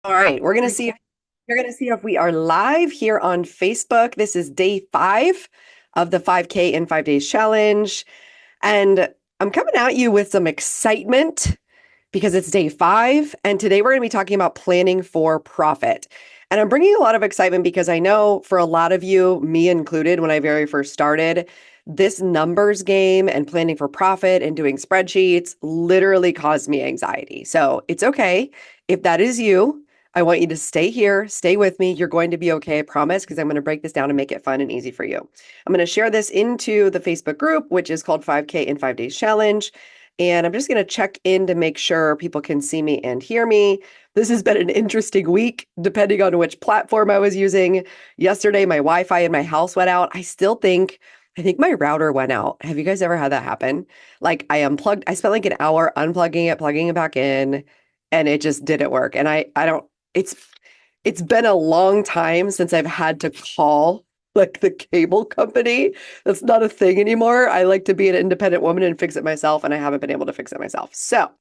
All right, you're gonna see if we are live here on Facebook. This is day 5 of the 5K in 5 days challenge. And I'm coming at you with some excitement because it's day 5. And today we're gonna be talking about planning for profit. And I'm bringing a lot of excitement because I know for a lot of you, me included, when I very first started, this numbers game and planning for profit and doing spreadsheets literally caused me anxiety. So it's okay if that is you. I want you to stay here, stay with me. You're going to be okay, I promise, because I'm going to break this down and make it fun and easy for you. I'm going to share this into the Facebook group, which is called 5K in 5 days challenge. And I'm just going to check in to make sure people can see me and hear me. This has been an interesting week, depending on which platform I was using. Yesterday, my Wi-Fi in my house went out. I think my router went out. Have you guys ever had that happen? Like I spent like an hour unplugging it, plugging it back in, and it just didn't work. And I don't, it's been a long time since I've had to call like the cable company. That's not a thing anymore. I like to be an independent woman and fix it myself, and I haven't been able to fix it myself. So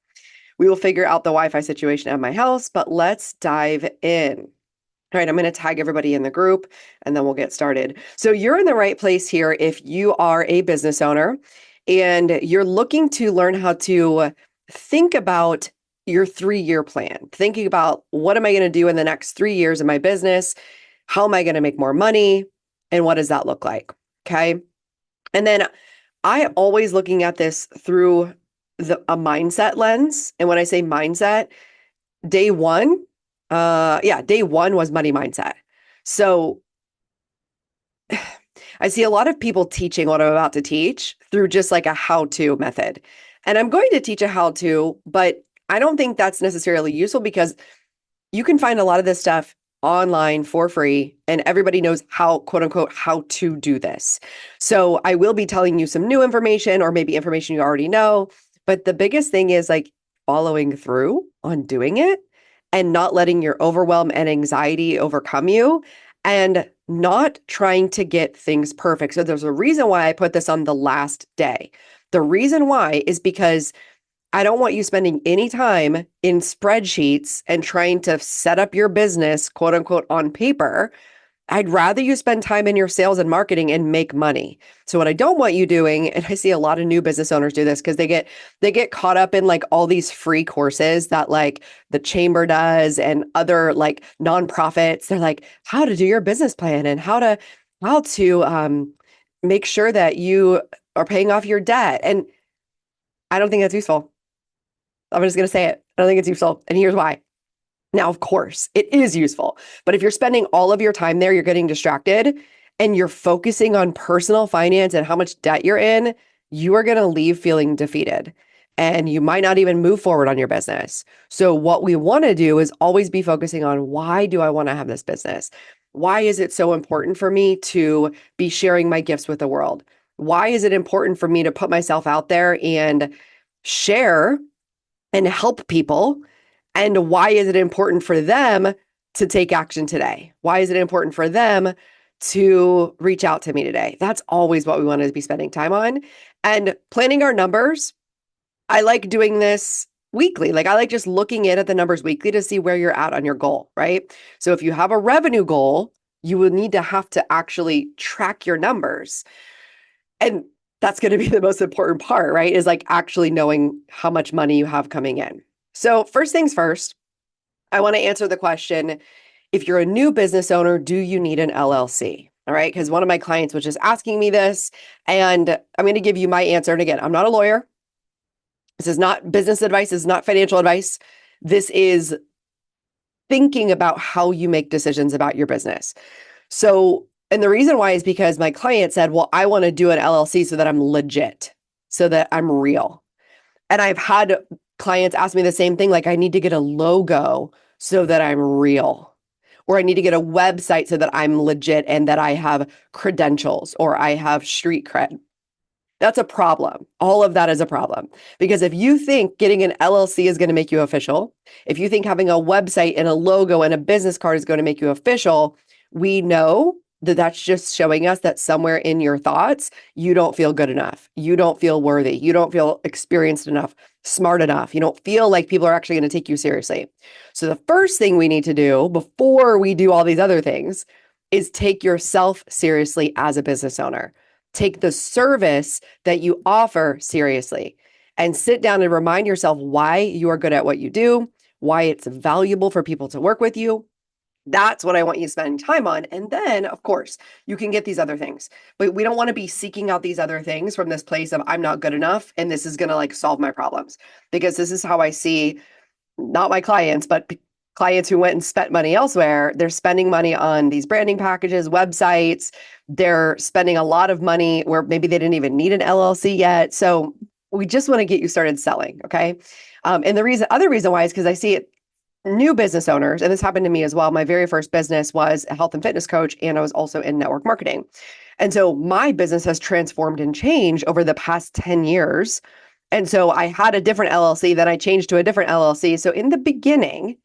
we will figure out the Wi-Fi situation at my house, but let's dive in. All right, I'm going to tag everybody in the group and then we'll get started. So you're in the right place here if you are a business owner and you're looking to learn how to think about your 3-year plan, thinking about what am I going to do in the next 3 years in my business? How am I going to make more money? And what does that look like? Okay. And then I always looking at this through a mindset lens. And when I say mindset, day one, day one was money mindset. So I see a lot of people teaching what I'm about to teach through just like a how-to method. And I'm going to teach a how-to, but I don't think that's necessarily useful because you can find a lot of this stuff online for free and everybody knows how, quote unquote, how to do this. So I will be telling you some new information or maybe information you already know. But the biggest thing is like following through on doing it and not letting your overwhelm and anxiety overcome you and not trying to get things perfect. So there's a reason why I put this on the last day. The reason why is because I don't want you spending any time in spreadsheets and trying to set up your business, quote unquote, on paper. I'd rather you spend time in your sales and marketing and make money. So what I don't want you doing, and I see a lot of new business owners do this because they get caught up in like all these free courses that like the chamber does and other like nonprofits. They're like how to do your business plan and how to make sure that you are paying off your debt. And I don't think that's useful. I'm just going to say it. I don't think it's useful. And here's why. Now, of course, it is useful. But if you're spending all of your time there, you're getting distracted and you're focusing on personal finance and how much debt you're in, you are going to leave feeling defeated. And you might not even move forward on your business. So, what we want to do is always be focusing on why do I want to have this business? Why is it so important for me to be sharing my gifts with the world? Why is it important for me to put myself out there and share and help people? And why is it important for them to take action today? Why is it important for them to reach out to me today? That's always what we want to be spending time on. And planning our numbers, I like doing this weekly. Like I like just looking in at the numbers weekly to see where you're at on your goal, right? So if you have a revenue goal, you will need to have to actually track your numbers. And that's going to be the most important part, right? Is like actually knowing how much money you have coming in. So, first things first, I want to answer the question, if you're a new business owner, do you need an LLC? All right, because one of my clients was just asking me this, and I'm going to give you my answer. And again, I'm not a lawyer. This is not business advice. This is not financial advice. This is thinking about how you make decisions about your business. So, and the reason why is because my client said, well, I want to do an LLC so that I'm legit, so that I'm real. And I've had clients ask me the same thing, like I need to get a logo so that I'm real, or I need to get a website so that I'm legit and that I have credentials or I have street cred. That's a problem. All of that is a problem. Because if you think getting an LLC is going to make you official, if you think having a website and a logo and a business card is going to make you official, we know that that's just showing us that somewhere in your thoughts, you don't feel good enough. You don't feel worthy. You don't feel experienced enough, smart enough. You don't feel like people are actually going to take you seriously. So the first thing we need to do before we do all these other things is take yourself seriously as a business owner. Take the service that you offer seriously and sit down and remind yourself why you are good at what you do, why it's valuable for people to work with you. That's what I want you to spend time on. And then, of course, you can get these other things. But we don't want to be seeking out these other things from this place of I'm not good enough and this is going to like solve my problems. Because this is how I see not my clients, but clients who went and spent money elsewhere. They're spending money on these branding packages, websites. They're spending a lot of money where maybe they didn't even need an LLC yet. So we just want to get you started selling. Okay. And the other reason why is because I see it new business owners, and this happened to me as well. My very first business was a health and fitness coach, and I was also in network marketing. And so my business has transformed and changed over the past 10 years. And so I had a different LLC, then I changed to a different LLC. So in the beginning,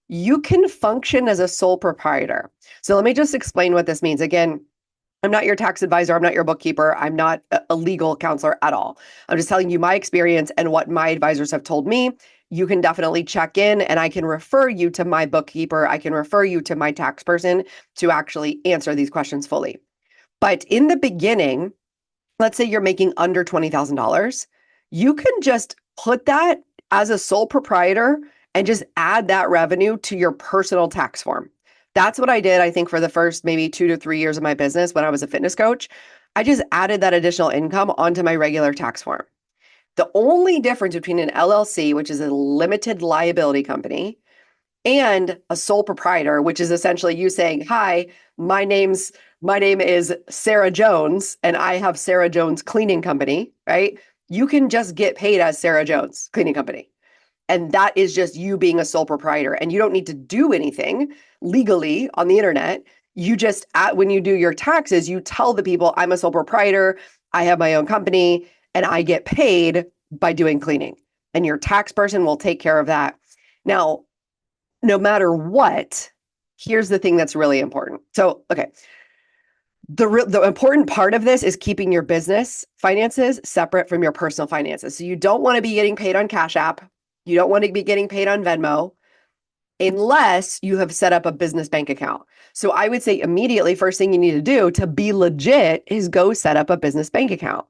you can function as a sole proprietor. So let me just explain what this means. Again, I'm not your tax advisor. I'm not your bookkeeper. I'm not a legal counselor at all. I'm just telling you my experience and what my advisors have told me. You can definitely check in and I can refer you to my bookkeeper. I can refer you to my tax person to actually answer these questions fully. But in the beginning, let's say you're making under $20,000, you can just put that as a sole proprietor and just add that revenue to your personal tax form. That's what I did, I think, for the first maybe 2 to 3 years of my business when I was a fitness coach. I just added that additional income onto my regular tax form. The only difference between an LLC, which is a limited liability company, and a sole proprietor, which is essentially you saying, "Hi, my name is Sarah Jones, and I have Sarah Jones Cleaning Company," right? You can just get paid as Sarah Jones Cleaning Company. And that is just you being a sole proprietor. And you don't need to do anything legally on the internet. You just, when you do your taxes, you tell the people, I'm a sole proprietor, I have my own company, and I get paid by doing cleaning. And your tax person will take care of that. Now, no matter what, here's the thing that's really important. So, okay. The important part of this is keeping your business finances separate from your personal finances. So you don't want to be getting paid on Cash App. You don't want to be getting paid on Venmo unless you have set up a business bank account. So I would say immediately, first thing you need to do to be legit is go set up a business bank account.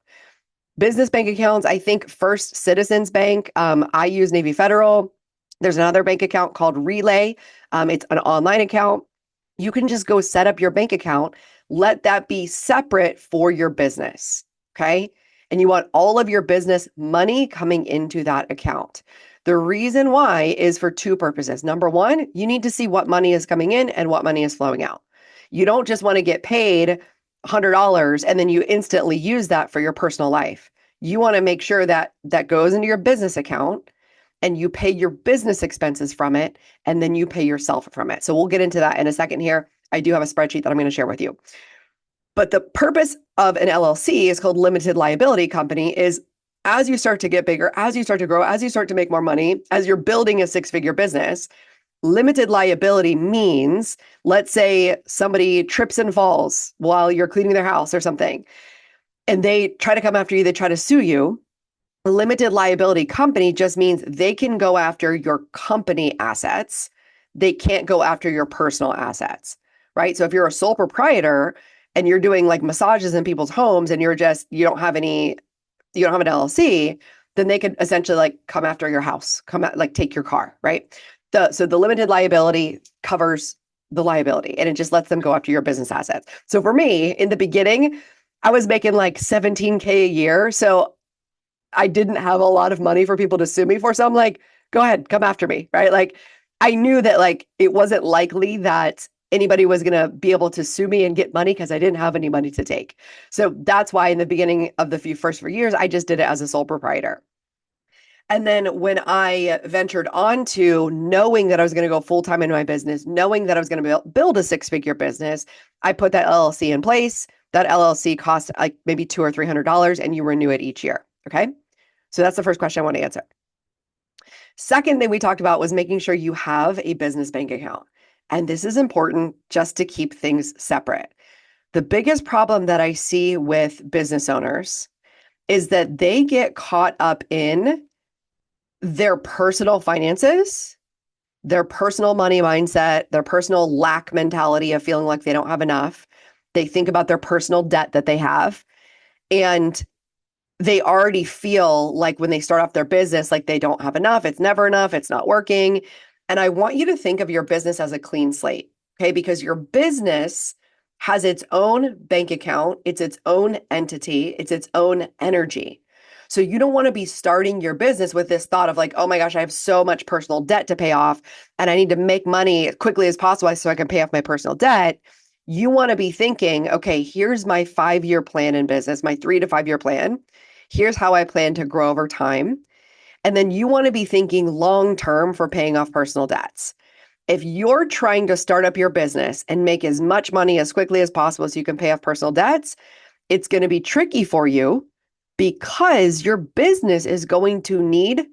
Business bank accounts, I think First Citizens Bank. I use Navy Federal. There's another bank account called Relay. It's an online account. You can just go set up your bank account. Let that be separate for your business. Okay. And you want all of your business money coming into that account. The reason why is for two purposes. Number one, you need to see what money is coming in and what money is flowing out. You don't just want to get paid $100 and then you instantly use that for your personal life. You want to make sure that that goes into your business account and you pay your business expenses from it, and then you pay yourself from it. So we'll get into that in a second here. I do have a spreadsheet that I'm going to share with you. But the purpose of an LLC is called limited liability company is as you start to get bigger, as you start to grow, as you start to make more money, as you're building a six-figure business, limited liability means, let's say somebody trips and falls while you're cleaning their house or something, and they try to come after you, they try to sue you. A limited liability company just means they can go after your company assets. They can't go after your personal assets, right? So if you're a sole proprietor and you're doing like massages in people's homes and you don't have an LLC, then they could essentially like come after your house, like take your car, right? So the limited liability covers the liability and it just lets them go after your business assets. So for me, in the beginning, I was making like $17K a year. So I didn't have a lot of money for people to sue me for. So I'm like, go ahead, come after me, right? Like I knew that like it wasn't likely that anybody was going to be able to sue me and get money because I didn't have any money to take. So that's why in the beginning of the first few years, I just did it as a sole proprietor. And then when I ventured on to knowing that I was going to go full-time into my business, knowing that I was going to build a six-figure business, I put that LLC in place. That LLC costs like maybe $200 or $300 and you renew it each year. Okay. So that's the first question I want to answer. Second thing we talked about was making sure you have a business bank account. And this is important just to keep things separate. The biggest problem that I see with business owners is that they get caught up in their personal finances, their personal money mindset, their personal lack mentality of feeling like they don't have enough. They think about their personal debt that they have. And they already feel like when they start off their business, like they don't have enough, it's never enough, it's not working. And I want you to think of your business as a clean slate, okay? Because your business has its own bank account, it's its own entity, it's its own energy. So you don't want to be starting your business with this thought of like, oh my gosh, I have so much personal debt to pay off and I need to make money as quickly as possible so I can pay off my personal debt. You want to be thinking, okay, here's my 5-year plan in business, my 3 to 5 year plan. Here's how I plan to grow over time. And then you want to be thinking long term for paying off personal debts. If you're trying to start up your business and make as much money as quickly as possible so you can pay off personal debts, it's going to be tricky for you because your business is going to need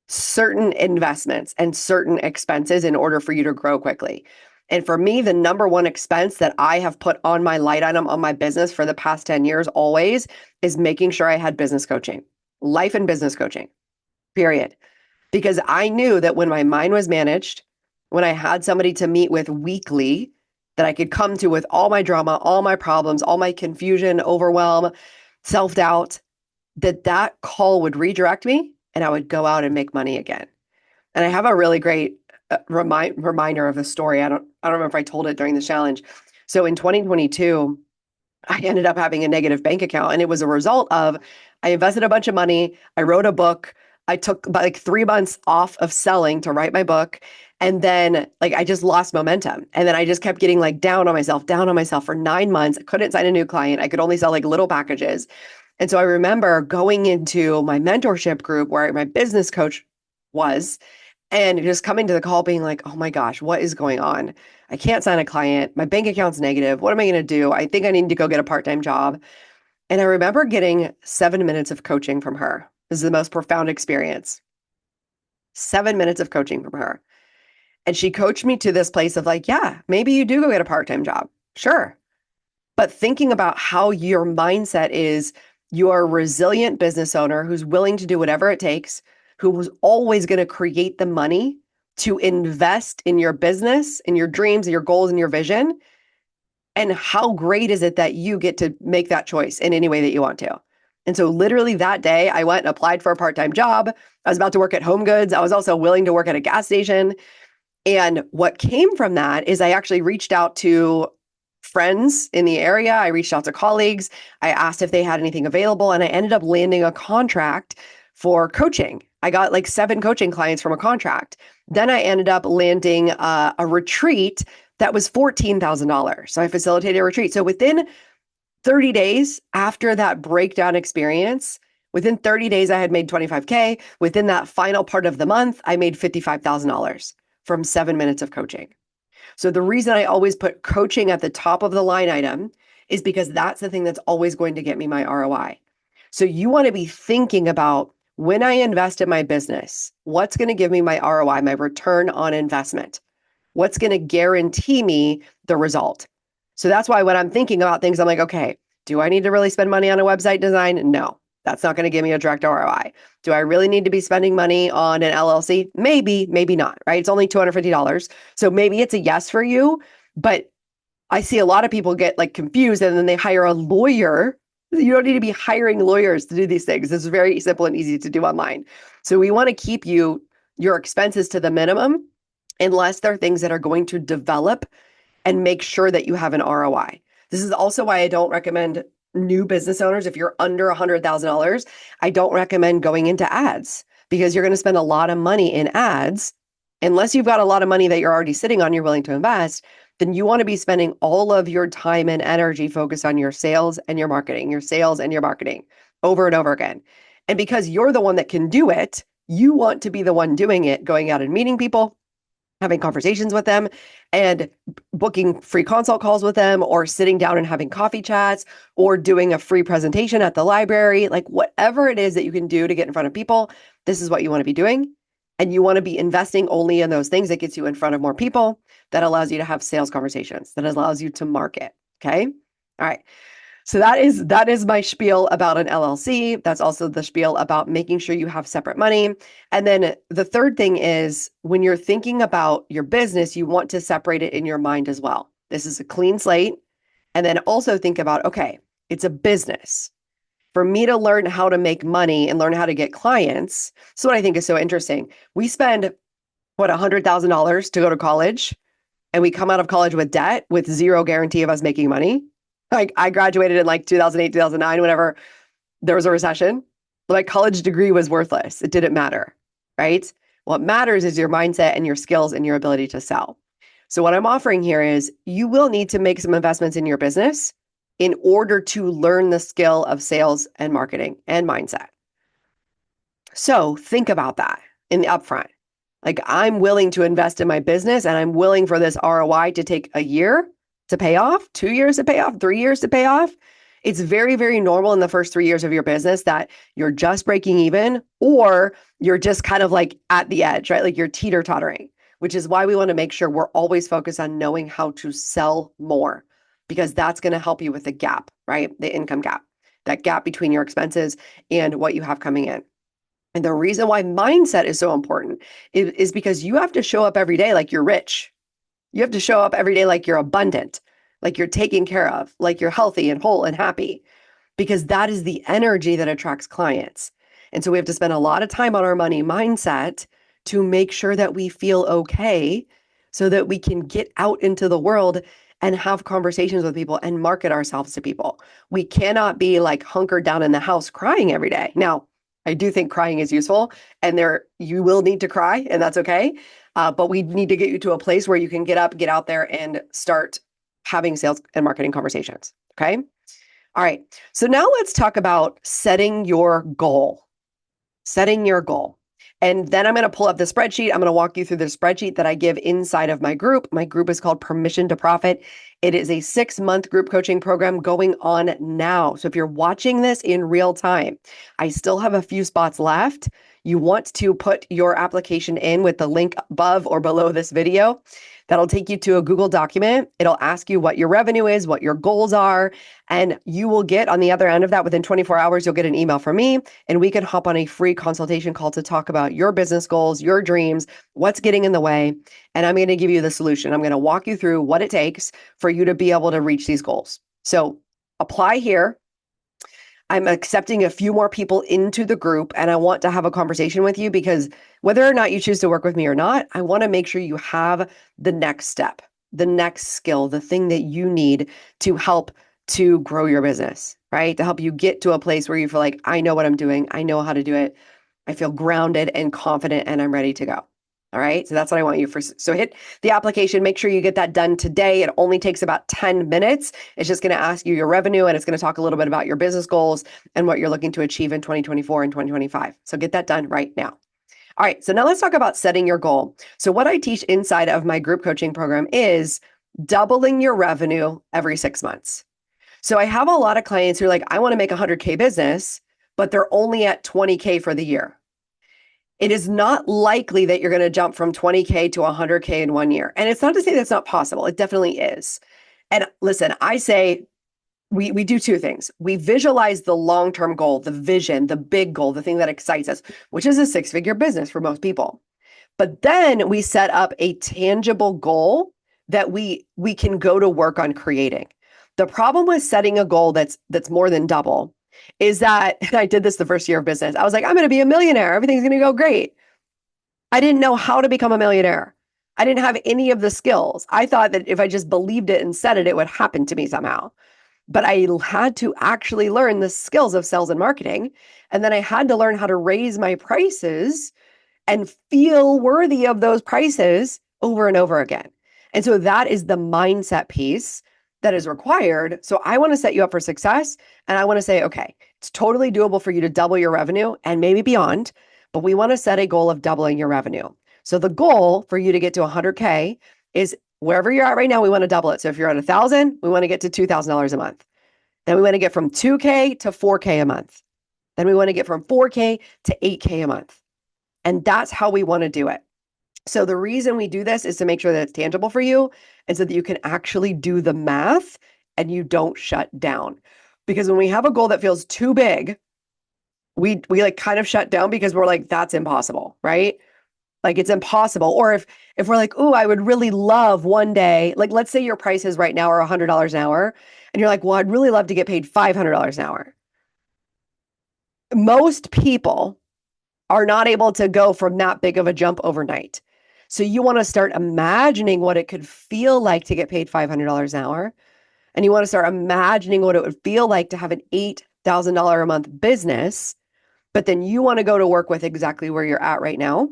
certain investments and certain expenses in order for you to grow quickly. And for me, the number one expense that I have put on my light item on my business for the past 10 years always is making sure I had business coaching, life and business coaching, period. Because I knew that when my mind was managed, when I had somebody to meet with weekly that I could come to with all my drama, all my problems, all my confusion, overwhelm, self-doubt, that call would redirect me and I would go out and make money again. And I have a really great reminder of the story. I don't remember if I told it during the challenge. So in 2022, I ended up having a negative bank account, and it was a result of I invested a bunch of money. I wrote a book. I took about like 3 months off of selling to write my book. And then like I just lost momentum. And then I just kept getting like down on myself for 9 months. I couldn't sign a new client. I could only sell like little packages. And so I remember going into my mentorship group where my business coach was and just coming to the call being like, oh my gosh, what is going on? I can't sign a client. My bank account's negative. What am I going to do? I think I need to go get a part-time job. And I remember getting 7 minutes of coaching from her. This is the most profound experience. 7 minutes of coaching from her. And she coached me to this place of like, yeah, maybe you do go get a part-time job. Sure. But thinking about how your mindset is, you are a resilient business owner who's willing to do whatever it takes, who was always going to create the money to invest in your business, in your dreams, your goals, and your vision. And how great is it that you get to make that choice in any way that you want to? And so literally that day, I went and applied for a part-time job. I was about to work at Home Goods. I was also willing to work at a gas station. And what came from that is I actually reached out to friends in the area. I reached out to colleagues. I asked if they had anything available, and I ended up landing a contract for coaching. I got like 7 coaching clients from a contract. Then I ended up landing a retreat that was $14,000. So I facilitated a retreat. So within 30 days after that breakdown experience, within 30 days, I had made 25K. Within that final part of the month, I made $55,000 from 7 minutes of coaching. So the reason I always put coaching at the top of the line item is because that's the thing that's always going to get me my ROI. So you want to be thinking about when I invest in my business, what's going to give me my ROI, my return on investment? What's going to guarantee me the result? So that's why when I'm thinking about things, I'm like, okay, do I need to really spend money on a website design? No, that's not going to give me a direct ROI. Do I really need to be spending money on an LLC? Maybe, maybe not, right? It's only $250. So maybe it's a yes for you, but I see a lot of people get like confused and then they hire a lawyer. You don't need to be hiring lawyers to do these things. This is very simple and easy to do online. So we want to keep your expenses to the minimum unless they're things that are going to develop and make sure that you have an ROI. This is also why I don't recommend new business owners, if you're under $100,000, I don't recommend going into ads because you're going to spend a lot of money in ads. Unless you've got a lot of money that you're already sitting on, you're willing to invest, then you want to be spending all of your time and energy focused on your sales and your marketing, over and over again. And because you're the one that can do it, you want to be the one doing it, going out and meeting people, having conversations with them and booking free consult calls with them, or sitting down and having coffee chats, or doing a free presentation at the library, like whatever it is that you can do to get in front of people, this is what you want to be doing. And you want to be investing only in those things that gets you in front of more people, that allows you to have sales conversations, that allows you to market. Okay. All right. So that is my spiel about an LLC. That's also the spiel about making sure you have separate money. And then the third thing is when you're thinking about your business, you want to separate it in your mind as well. This is a clean slate. And then also think about, okay, it's a business. For me to learn how to make money and learn how to get clients. So what I think is so interesting. We spend what, $100,000 to go to college, and we come out of college with debt with zero guarantee of us making money. Like I graduated in like 2008, 2009, whenever there was a recession. My college degree was worthless. It didn't matter, right? What matters is your mindset and your skills and your ability to sell. So what I'm offering here is you will need to make some investments in your business in order to learn the skill of sales and marketing and mindset. So think about that in the upfront. Like I'm willing to invest in my business and I'm willing for this ROI to take a year to pay off, 2 years to pay off, 3 years to pay off. It's very, very normal in the first 3 years of your business that you're just breaking even or you're just kind of like at the edge, right? Like you're teeter-tottering, which is why we want to make sure we're always focused on knowing how to sell more because that's going to help you with the gap, right? The income gap, that gap between your expenses and what you have coming in. And the reason why mindset is so important is because you have to show up every day like you're rich. You have to show up every day like you're abundant, like you're taken care of, like you're healthy and whole and happy, because that is the energy that attracts clients. And so we have to spend a lot of time on our money mindset to make sure that we feel okay so that we can get out into the world and have conversations with people and market ourselves to people. We cannot be like hunkered down in the house crying every day. Now, I do think crying is useful and you will need to cry and that's okay. But we need to get you to a place where you can get up, get out there and start having sales and marketing conversations. Okay. All right. So now let's talk about setting your goal. Setting your goal. And then I'm going to pull up the spreadsheet. I'm going to walk you through the spreadsheet that I give inside of my group. My group is called Permission to Profit. It is a 6-month group coaching program going on now. So if you're watching this in real time, I still have a few spots left. You want to put your application in with the link above or below this video. That'll take you to a Google document. It'll ask you what your revenue is, what your goals are, and you will get on the other end of that within 24 hours, you'll get an email from me and we can hop on a free consultation call to talk about your business goals, your dreams, what's getting in the way. And I'm going to give you the solution. I'm going to walk you through what it takes for you to be able to reach these goals. So apply here. I'm accepting a few more people into the group and I want to have a conversation with you because whether or not you choose to work with me or not, I want to make sure you have the next step, the next skill, the thing that you need to help to grow your business, right? To help you get to a place where you feel like, I know what I'm doing. I know how to do it. I feel grounded and confident and I'm ready to go. All right. So that's what I want you for. So hit the application. Make sure you get that done today. It only takes about 10 minutes. It's just going to ask you your revenue and it's going to talk a little bit about your business goals and what you're looking to achieve in 2024 and 2025. So get that done right now. All right. So now let's talk about setting your goal. So what I teach inside of my group coaching program is doubling your revenue every 6 months. So I have a lot of clients who are like, I want to make a 100K business, but they're only at 20K for the year. It is not likely that you're going to jump from 20K to 100K in 1 year. And it's not to say that's not possible. It definitely is. And listen, I say we do two things. We visualize the long-term goal, the vision, the big goal, the thing that excites us, which is a 6-figure business for most people. But then we set up a tangible goal that we can go to work on creating. The problem with setting a goal that's more than double is that, and I did this the first year of business. I was like, I'm going to be a millionaire. Everything's going to go great. I didn't know how to become a millionaire. I didn't have any of the skills. I thought that if I just believed it and said it, it would happen to me somehow. But I had to actually learn the skills of sales and marketing. And then I had to learn how to raise my prices and feel worthy of those prices over and over again. And so that is the mindset piece that is required. So I want to set you up for success. And I want to say, okay, it's totally doable for you to double your revenue and maybe beyond, but we want to set a goal of doubling your revenue. So the goal for you to get to 100K is wherever you're at right now, we want to double it. So if you're at 1,000, we want to get to $2,000 a month. Then we want to get from 2K to 4K a month. Then we want to get from 4K to 8K a month. And that's how we want to do it. So the reason we do this is to make sure that it's tangible for you and so that you can actually do the math and you don't shut down. Because when we have a goal that feels too big, we like kind of shut down because we're like, that's impossible, right? Like it's impossible. Or if we're like, oh, I would really love one day, like let's say your prices right now are $100 an hour, and you're like, well, I'd really love to get paid $500 an hour. Most people are not able to go from that big of a jump overnight. So you want to start imagining what it could feel like to get paid $500 an hour. And you want to start imagining what it would feel like to have an $8,000 a month business. But then you want to go to work with exactly where you're at right now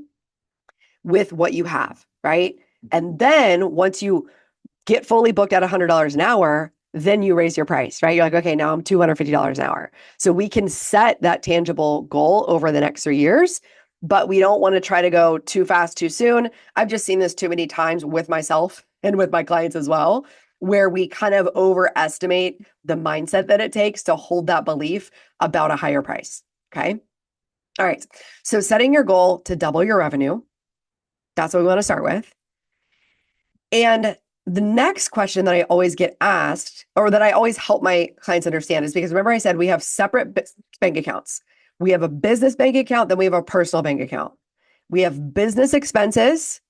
with what you have, right? And then once you get fully booked at $100 an hour, then you raise your price, right? You're like, okay, now I'm $250 an hour. So we can set that tangible goal over the next 3 years, but we don't want to try to go too fast, too soon. I've just seen this too many times with myself and with my clients as well, where we kind of overestimate the mindset that it takes to hold that belief about a higher price. Okay. All right. So setting your goal to double your revenue, that's what we want to start with. And the next question that I always get asked, or that I always help my clients understand, is because remember I said we have separate bank accounts. We have a business bank account, then we have a personal bank account. We have business expenses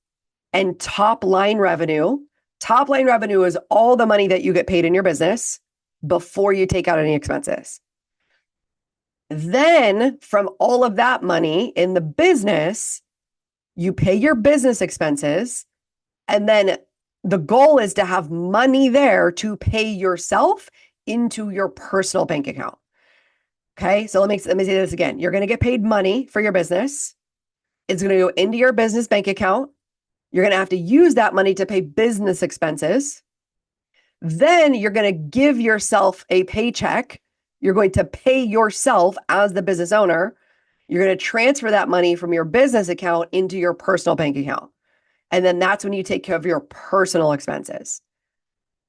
and top line revenue. Top line revenue is all the money that you get paid in your business before you take out any expenses. Then from all of that money in the business, you pay your business expenses, and then the goal is to have money there to pay yourself into your personal bank account. Okay, so let me say this again. You're going to get paid money for your business. It's going to go into your business bank account. You're going to have to use that money to pay business expenses. Then you're going to give yourself a paycheck. You're going to pay yourself as the business owner. You're going to transfer that money from your business account into your personal bank account. And then that's when you take care of your personal expenses.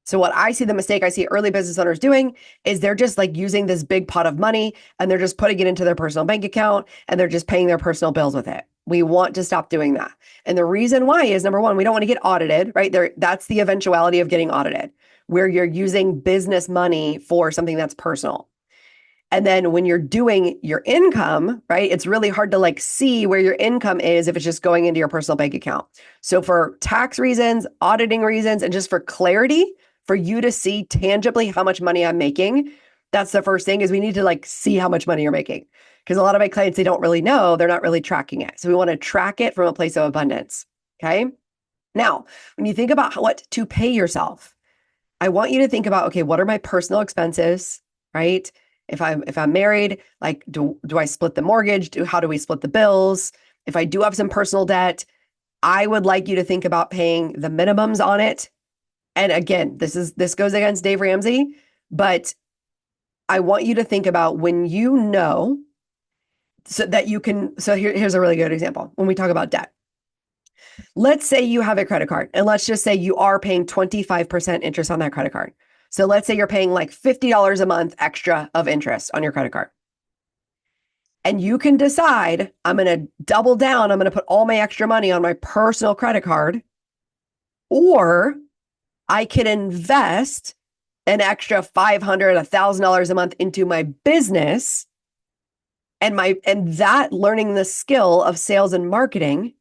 So what I see, the mistake I see early business owners doing is they're just like using this big pot of money and they're just putting it into their personal bank account and they're just paying their personal bills with it. We want to stop doing that. And the reason why is, number one, we don't want to get audited, right? That's the eventuality of getting audited, where you're using business money for something that's personal. And then when you're doing your income, right, it's really hard to like see where your income is if it's just going into your personal bank account. So for tax reasons, auditing reasons, and just for clarity, for you to see tangibly how much money I'm making, that's the first thing, is we need to like see how much money you're making. Because a lot of my clients, they don't really know, they're not really tracking it. So we want to track it from a place of abundance. Okay. Now, when you think about what to pay yourself, I want you to think about, okay, what are my personal expenses, right? If I'm married, like do I split the mortgage? How do we split the bills? If I do have some personal debt, I would like you to think about paying the minimums on it. And again, this goes against Dave Ramsey, but I want you to think about when you know, so that you can, so here's a really good example when we talk about debt. Let's say you have a credit card, and let's just say you are paying 25% interest on that credit card. So let's say you're paying like $50 a month extra of interest on your credit card. And you can decide, I'm going to double down, I'm going to put all my extra money on my personal credit card, or I can invest an extra $500, $1,000 a month into my business, and that learning the skill of sales and marketing.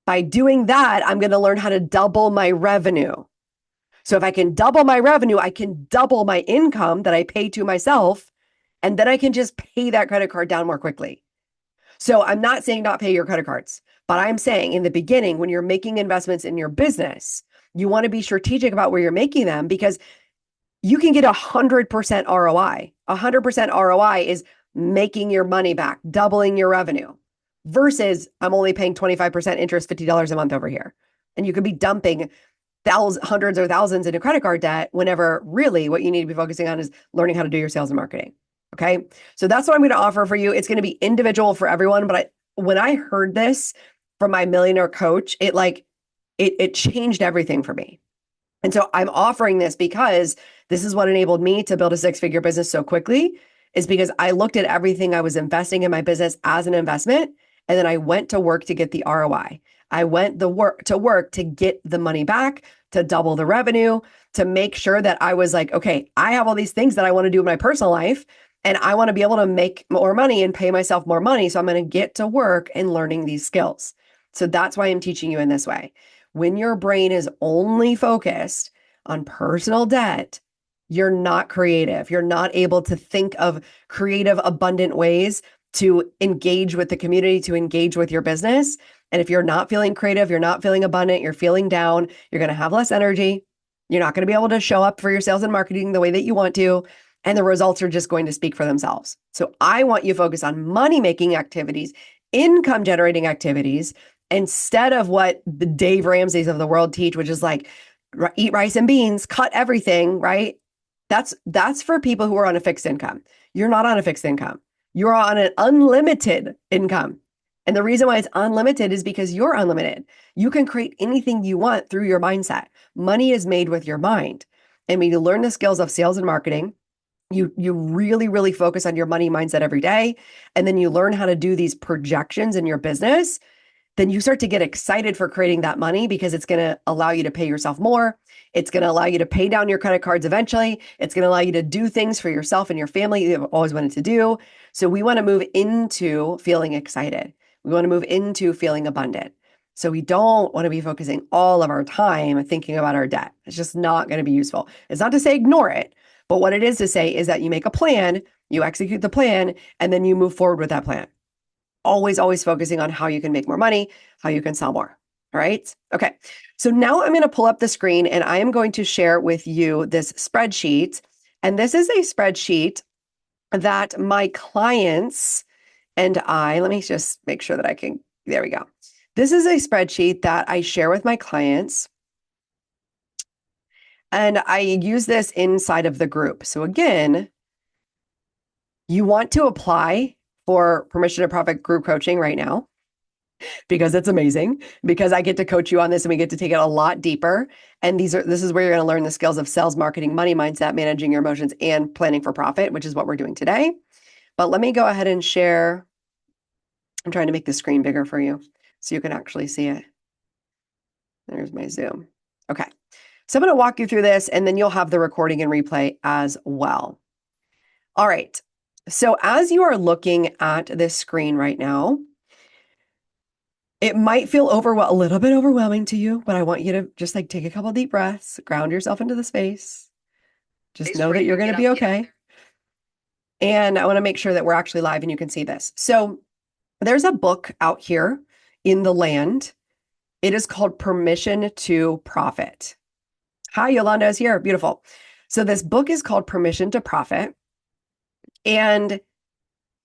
By doing that, I'm going to learn how to double my revenue. So if I can double my revenue, I can double my income that I pay to myself, and then I can just pay that credit card down more quickly. So I'm not saying not pay your credit cards, but I'm saying in the beginning, when you're making investments in your business, you want to be strategic about where you're making them, because you can get 100% ROI. 100% ROI is making your money back, doubling your revenue, versus I'm only paying 25% interest, $50 a month over here. And you could be dumping hundreds or thousands into credit card debt, whenever really what you need to be focusing on is learning how to do your sales and marketing. Okay. So that's what I'm going to offer for you. It's going to be individual for everyone. But when I heard this from my millionaire coach, it changed everything for me. And so I'm offering this because this is what enabled me to build a 6-figure business so quickly, is because I looked at everything I was investing in my business as an investment. And then I went to work to get the ROI. I went to work to get the money back to double the revenue, to make sure that I was like, okay, I have all these things that I want to do in my personal life, and I want to be able to make more money and pay myself more money. So I'm going to get to work and learning these skills. So that's why I'm teaching you in this way. When your brain is only focused on personal debt, you're not creative. You're not able to think of creative, abundant ways to engage with the community, to engage with your business. And if you're not feeling creative, you're not feeling abundant, you're feeling down, you're going to have less energy. You're not going to be able to show up for your sales and marketing the way that you want to. And the results are just going to speak for themselves. So I want you to focus on money-making activities, income-generating activities, instead of what the Dave Ramsey's of the world teach, which is like, eat rice and beans, cut everything, right? That's for people who are on a fixed income. You're not on a fixed income. You're on an unlimited income. And the reason why it's unlimited is because you're unlimited. You can create anything you want through your mindset. Money is made with your mind. And when you learn the skills of sales and marketing, you really, really focus on your money mindset every day. And then you learn how to do these projections in your business. Then you start to get excited for creating that money because it's going to allow you to pay yourself more. It's going to allow you to pay down your credit cards eventually. It's going to allow you to do things for yourself and your family you've always wanted to do. So we want to move into feeling excited. We want to move into feeling abundant. So we don't want to be focusing all of our time thinking about our debt. It's just not going to be useful. It's not to say ignore it, but what it is to say is that you make a plan, you execute the plan, and then you move forward with that plan. Always focusing on how you can make more money, how you can sell more. All right. Okay. So now I'm going to pull up the screen and I am going to share with you this spreadsheet. And this is a spreadsheet that my clients and let me just make sure that I can, there we go. This is a spreadsheet that I share with my clients. And I use this inside of the group. So again, you want to apply for Permission to Profit group coaching right now because it's amazing, because I get to coach you on this and we get to take it a lot deeper. And this is where you're going to learn the skills of sales, marketing, money mindset, managing your emotions, and planning for profit, which is what we're doing today. But let me go ahead and share. I'm trying to make the screen bigger for you so you can actually see it. There's my Zoom. Okay. So I'm going to walk you through this and then you'll have the recording and replay as well. All right. So as you are looking at this screen right now, it might feel a little bit overwhelming to you, but I want you to just like take a couple deep breaths, ground yourself into the space. Just know that you're going to be okay. And I want to make sure that we're actually live and you can see this. So there's a book out here in the land. It is called Permission to Profit. Hi, Yolanda is here. Beautiful. So this book is called Permission to Profit. And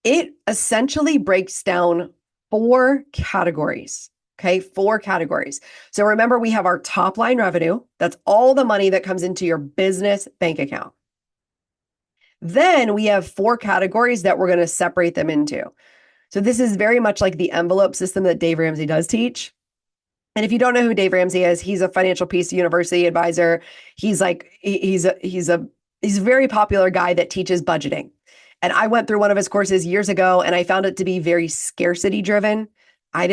it essentially breaks down 4 categories. Okay, 4 categories. So remember, we have our top line revenue. That's all the money that comes into your business bank account. Then we have 4 categories that we're going to separate them into. So this is very much like the envelope system that Dave Ramsey does teach. And if you don't know who Dave Ramsey is, he's a Financial Peace University advisor. He's a very popular guy that teaches budgeting. And I went through one of his courses years ago and I found it to be very scarcity driven. I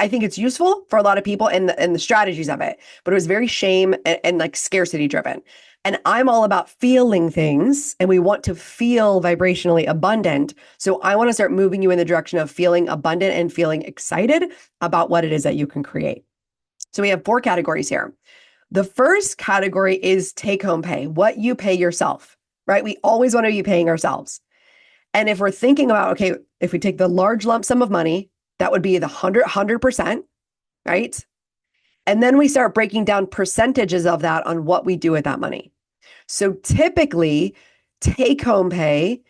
think it's useful for a lot of people and the strategies of it, but it was very shame and like scarcity driven. And I'm all about feeling things and we want to feel vibrationally abundant. So I want to start moving you in the direction of feeling abundant and feeling excited about what it is that you can create. So we have 4 categories here. The first category is take home pay, what you pay yourself, right? We always want to be paying ourselves. And if we're thinking about, okay, if we take the large lump sum of money, that would be the 100%, right? And then we start breaking down percentages of that on what we do with that money. So typically, take home pay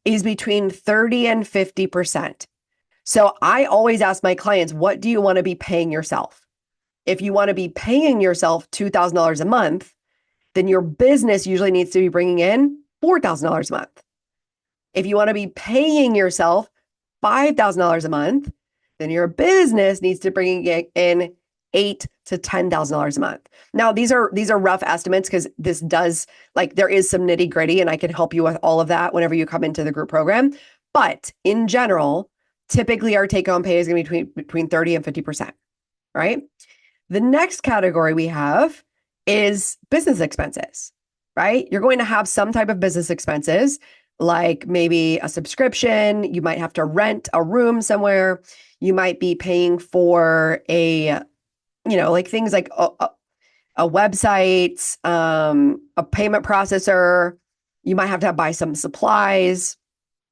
is between 30 and 50%. So I always ask my clients, what do you want to be paying yourself? If you want to be paying yourself $2,000 a month, then your business usually needs to be bringing in $4,000 a month. If you want to be paying yourself $5,000 a month, then your business needs to bring in $8,000 to $10,000 a month. Now, these are rough estimates because this does, like, there is some nitty gritty and I can help you with all of that whenever you come into the group program. But in general, typically our take home pay is going to be between 30 and 50%, right? The next category we have is business expenses, right? You're going to have some type of business expenses, like maybe a subscription. You might have to rent a room somewhere. You might be paying for like things like a website, a payment processor. You might have to buy some supplies.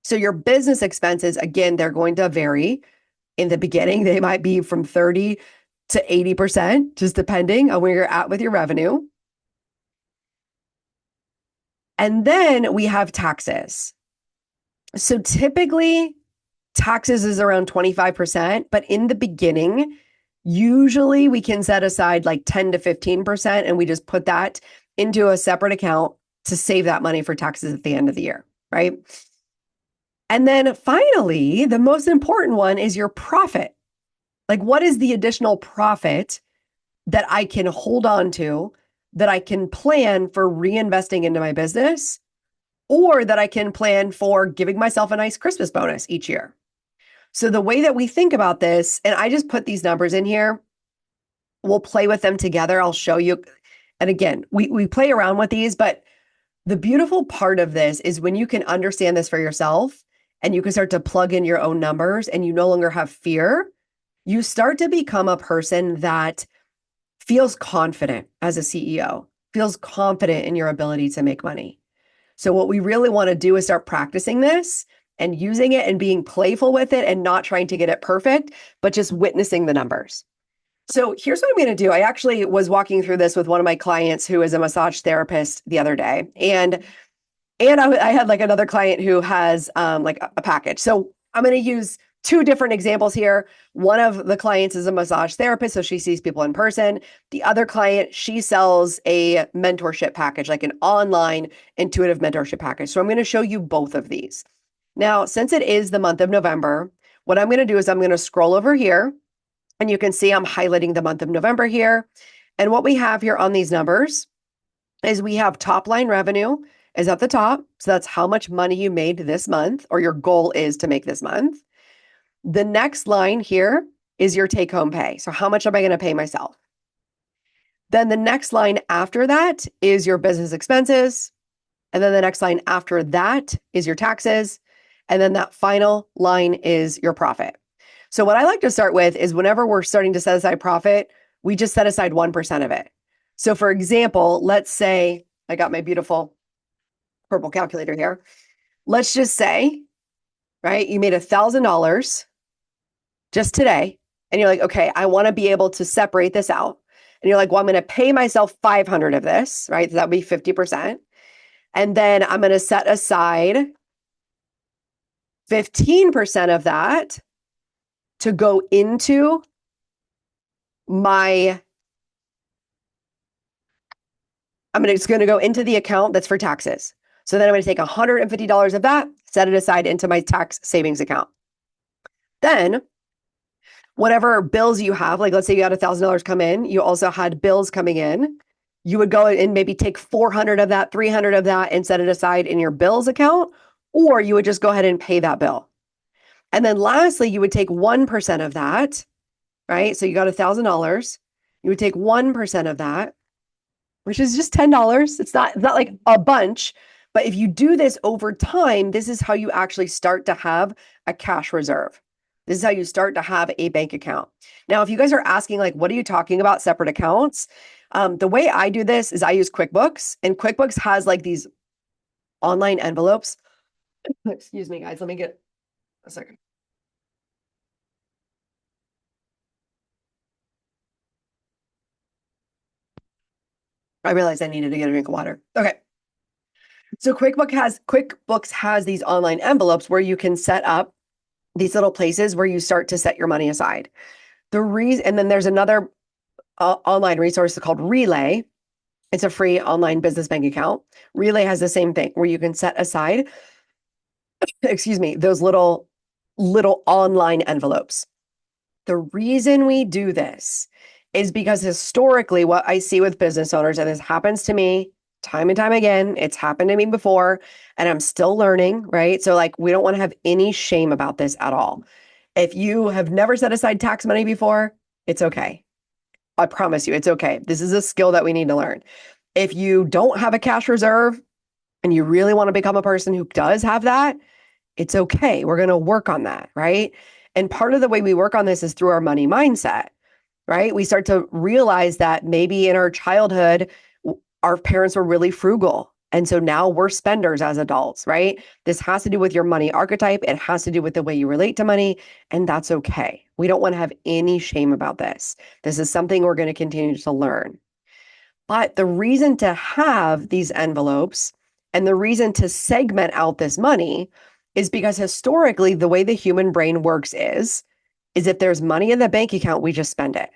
So your business expenses, again, they're going to vary. In the beginning, they might be from 30 to 80%, just depending on where you're at with your revenue. And then we have taxes. So typically, taxes is around 25%, but in the beginning, usually we can set aside like 10 to 15%, and we just put that into a separate account to save that money for taxes at the end of the year, right? And then finally, the most important one is your profit. Like, what is the additional profit that I can hold on to, that I can plan for reinvesting into my business, or that I can plan for giving myself a nice Christmas bonus each year? So the way that we think about this, and I just put these numbers in here, we'll play with them together. I'll show you. And again, we play around with these, but the beautiful part of this is when you can understand this for yourself and you can start to plug in your own numbers and you no longer have fear, you start to become a person that feels confident as a CEO, feels confident in your ability to make money. So what we really want to do is start practicing this and using it and being playful with it and not trying to get it perfect, but just witnessing the numbers. So here's what I'm going to do. I actually was walking through this with one of my clients who is a massage therapist the other day. And I had like another client who has like a package. So I'm going to use two different examples here. One of the clients is a massage therapist, so she sees people in person. The other client, she sells a mentorship package, like an online intuitive mentorship package. So I'm going to show you both of these. Now, since it is the month of November, what I'm going to do is I'm going to scroll over here, and you can see I'm highlighting the month of November here. And what we have here on these numbers is we have top line revenue is at the top. So that's how much money you made this month, or your goal is to make this month. The next line here is your take home pay. So how much am I going to pay myself? Then the next line after that is your business expenses. And then the next line after that is your taxes. And then that final line is your profit. So what I like to start with is whenever we're starting to set aside profit, we just set aside 1% of it. So for example, let's say I got my beautiful purple calculator here. Let's just say, right, you made $1,000 just today. And you're like, okay, I want to be able to separate this out. And you're like, well, I'm going to pay myself 500 of this, right? So that would be 50%. And then I'm going to set aside 15% of that to go into it's going to go into the account that's for taxes. So then I'm going to take $150 of that, set it aside into my tax savings account. Then whatever bills you have, like let's say you had $1,000 come in, you also had bills coming in, you would go and maybe take 400 of that, 300 of that, and set it aside in your bills account, or you would just go ahead and pay that bill. And then lastly, you would take 1% of that, right? So you got $1,000. You would take 1% of that, which is just $10. It's not like a bunch, but if you do this over time, this is how you actually start to have a cash reserve. This is how you start to have a bank account. Now, if you guys are asking, like, what are you talking about, separate accounts? The way I do this is I use QuickBooks, and QuickBooks has like these online envelopes. Excuse me, guys. Let me get a second. I realized I needed to get a drink of water. Okay. So QuickBooks has these online envelopes where you can set up these little places where you start to set your money aside. And then there's another online resource called Relay. It's a free online business bank account. Relay has the same thing where you can set aside, excuse me, those little online envelopes. The reason we do this is because historically, what I see with business owners, and this happens to me time and time again, it's happened to me before, and I'm still learning, right? So like, we don't want to have any shame about this at all. If you have never set aside tax money before, it's okay. I promise you, it's okay. This is a skill that we need to learn. If you don't have a cash reserve and you really want to become a person who does have that, it's okay. We're going to work on that, right? And part of the way we work on this is through our money mindset, right? We start to realize that maybe in our childhood, our parents were really frugal. And so now we're spenders as adults, right? This has to do with your money archetype. It has to do with the way you relate to money. And that's okay. We don't want to have any shame about this. This is something we're going to continue to learn. But the reason to have these envelopes and the reason to segment out this money is because historically, the way the human brain works is if there's money in the bank account, we just spend it.